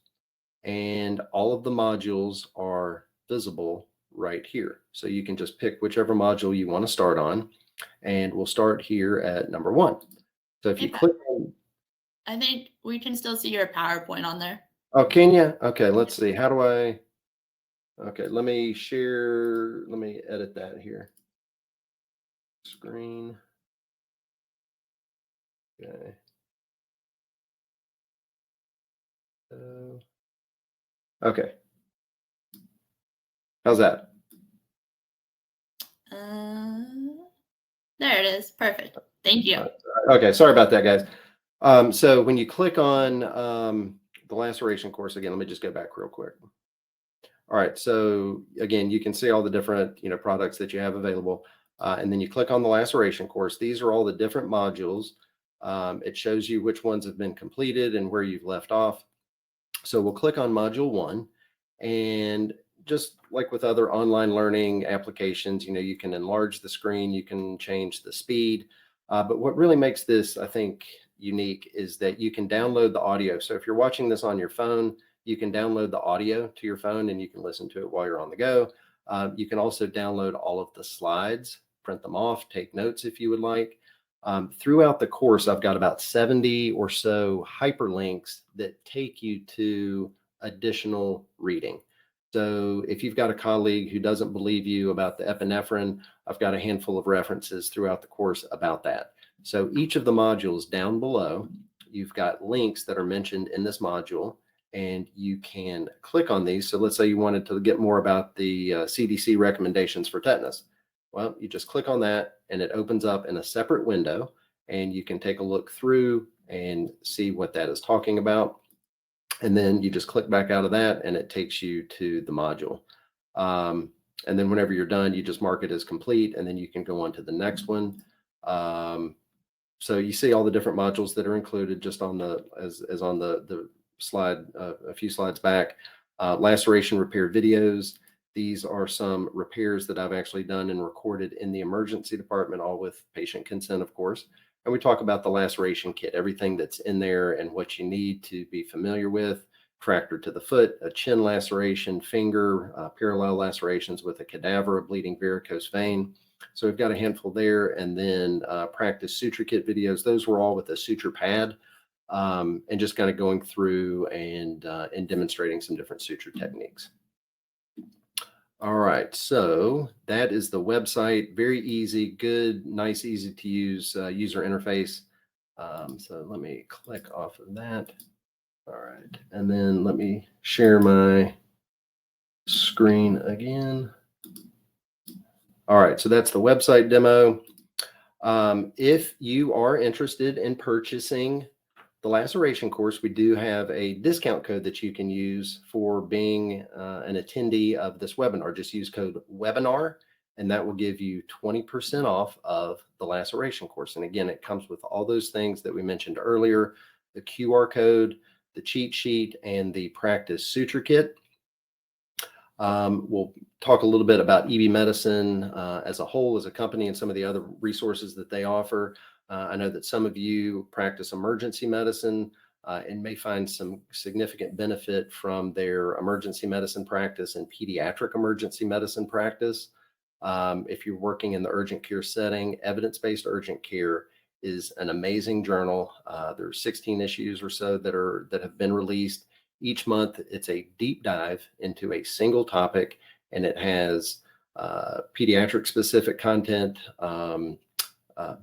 and all of the modules are visible right here. So you can just pick whichever module you want to start on, and we'll start here at number 1. So if you click on, I think we can still see your PowerPoint on there. oh, can you? Okay, let's see. How do I? Okay, let me share. Let me edit that here. Screen. Okay. Okay. How's that? There it is. Perfect. Thank you. Okay, sorry about that, guys. So when you click on the laceration course, again, let me just go back real quick. All right, so again, you can see all the different products that you have available, and then you click on the laceration course. These are all the different modules. It shows you which ones have been completed and where you've left off. So we'll click on module 1, and just like with other online learning applications, you can enlarge the screen, you can change the speed. But what really makes this, I think, unique is that you can download the audio. So if you're watching this on your phone, you can download the audio to your phone and you can listen to it while you're on the go. You can also download all of the slides, print them off, take notes if you would like. Throughout the course, I've got about 70 or so hyperlinks that take you to additional reading. So if you've got a colleague who doesn't believe you about the epinephrine, I've got a handful of references throughout the course about that. So each of the modules down below, you've got links that are mentioned in this module, and you can click on these. So let's say you wanted to get more about the CDC recommendations for tetanus. Well, you just click on that and it opens up in a separate window, and you can take a look through and see what that is talking about. And then you just click back out of that and it takes you to the module. And then whenever you're done, you just mark it as complete, and then you can go on to the next one. So you see all the different modules that are included just on as on the slide, a few slides back. Laceration repair videos. These are some repairs that I've actually done and recorded in the emergency department, all with patient consent, of course. And we talk about the laceration kit, everything that's in there and what you need to be familiar with. Fracture to the foot, a chin laceration, finger, parallel lacerations with a cadaver, a bleeding varicose vein. So we've got a handful there. And then practice suture kit videos. Those were all with a suture pad, and just kind of going through and demonstrating some different suture techniques. All right, so that is the website. Very easy, good, nice, easy to use user interface. So let me click off of that. All right, and then let me share my screen again. All right, so that's the website demo. If you are interested in purchasing the laceration course, we do have a discount code that you can use for being an attendee of this webinar. Just use code webinar, and that will give you 20% off of the laceration course. And again, it comes with all those things that we mentioned earlier, the QR code, the cheat sheet, and the practice suture kit. We'll talk a little bit about EB Medicine as a whole, as a company, and some of the other resources that they offer. I know that some of you practice emergency medicine and may find some significant benefit from their emergency medicine practice and pediatric emergency medicine practice. If you're working in the urgent care setting, evidence-based urgent care is an amazing journal. There's 16 issues or so that have been released. Each month, it's a deep dive into a single topic, and it has pediatric specific content,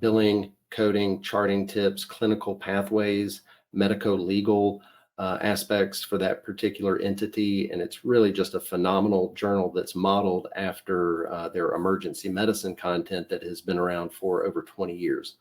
billing, coding, charting tips, clinical pathways, medico-legal aspects for that particular entity. And it's really just a phenomenal journal that's modeled after their emergency medicine content that has been around for over 20 years.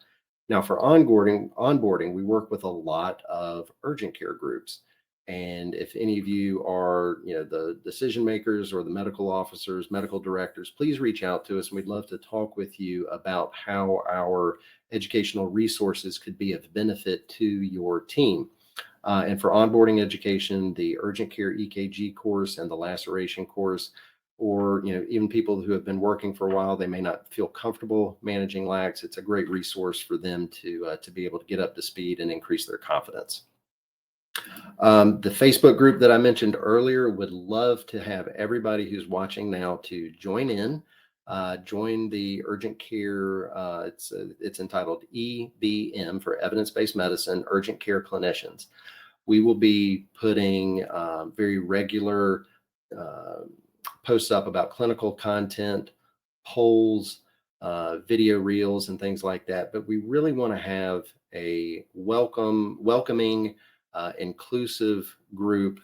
Now, for onboarding, we work with a lot of urgent care groups. And if any of you are, the decision makers or the medical officers, medical directors, please reach out to us. And we'd love to talk with you about how our educational resources could be of benefit to your team. And for onboarding education, the urgent care EKG course and the laceration course, or even people who have been working for a while, they may not feel comfortable managing lacs. It's a great resource for them to be able to get up to speed and increase their confidence. The Facebook group that I mentioned earlier would love to have everybody who's watching now to join in. Join the urgent care. It's entitled EBM for Evidence-Based Medicine, Urgent Care Clinicians. We will be putting very regular posts up about clinical content, polls, video reels, and things like that. But we really want to have a welcoming, inclusive group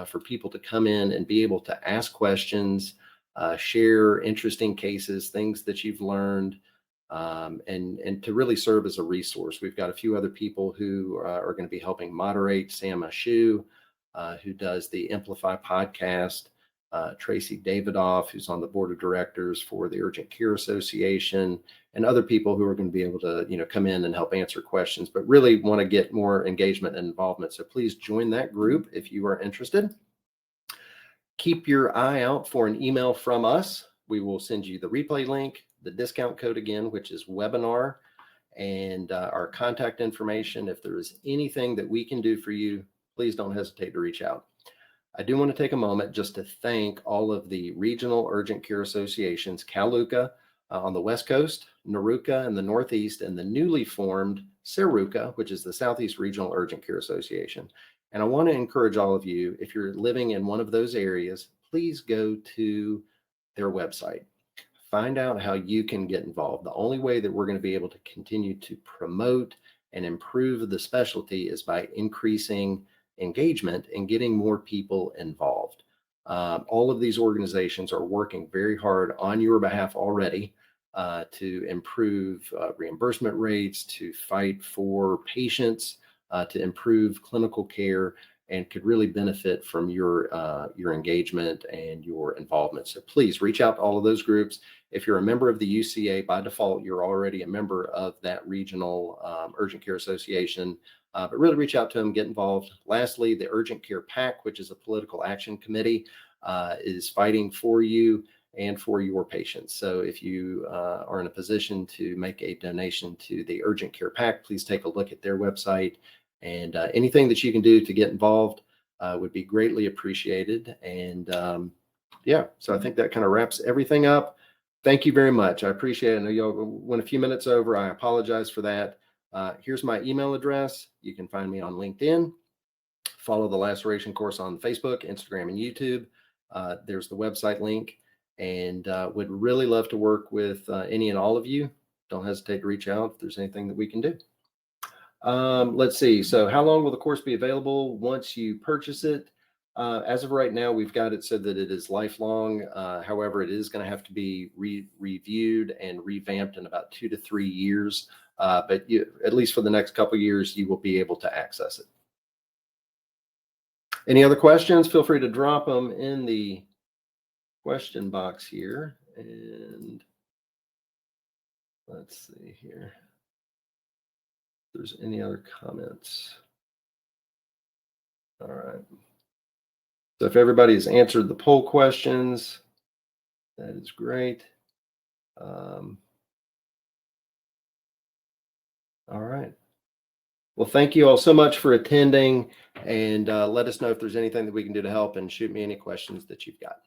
for people to come in and be able to ask questions, share interesting cases, things that you've learned, and to really serve as a resource. We've got a few other people who are going to be helping moderate. Sam Ashu, who does the Amplify podcast, Tracy Davidoff, who's on the board of directors for the Urgent Care Association, and other people who are going to be able to, come in and help answer questions, but really want to get more engagement and involvement. So please join that group if you are interested. Keep your eye out for an email from us. We will send you the replay link, the discount code again, which is webinar, and our contact information. If there is anything that we can do for you, please don't hesitate to reach out. I do want to take a moment just to thank all of the regional urgent care associations, CalUCA on the West Coast, NARUCA in the Northeast, and the newly formed SARUCA, which is the Southeast Regional Urgent Care Association. And I want to encourage all of you, if you're living in one of those areas, please go to their website. Find out how you can get involved. The only way that we're going to be able to continue to promote and improve the specialty is by increasing engagement and getting more people involved. All of these organizations are working very hard on your behalf already to improve reimbursement rates, to fight for patients, to improve clinical care, and could really benefit from your engagement and your involvement. So please reach out to all of those groups. If you're a member of the UCA, by default, you're already a member of that regional urgent care association. But really reach out to them, get involved. Lastly, the Urgent Care PAC, which is a political action committee, is fighting for you and for your patients. So if you are in a position to make a donation to the Urgent Care PAC, please take a look at their website. And anything that you can do to get involved would be greatly appreciated. And so I think that kind of wraps everything up. Thank you very much. I appreciate it. I know y'all went a few minutes over. I apologize for that. Here's my email address. You can find me on LinkedIn. Follow the Laceration Course on Facebook, Instagram, and YouTube. There's the website link. and would really love to work with any and all of you. Don't hesitate to reach out if there's anything that we can do. Let's see. So how long will the course be available once you purchase it? As of right now, we've got it so that it is lifelong. However, it is going to have to be reviewed and revamped in about 2 to 3 years. But at least for the next couple of years, you will be able to access it. Any other questions? Feel free to drop them in the question box here. And let's see here. If there's any other comments. All right. So if everybody has answered the poll questions, that is great. All right. Well, thank you all so much for attending, and let us know if there's anything that we can do to help, and shoot me any questions that you've got.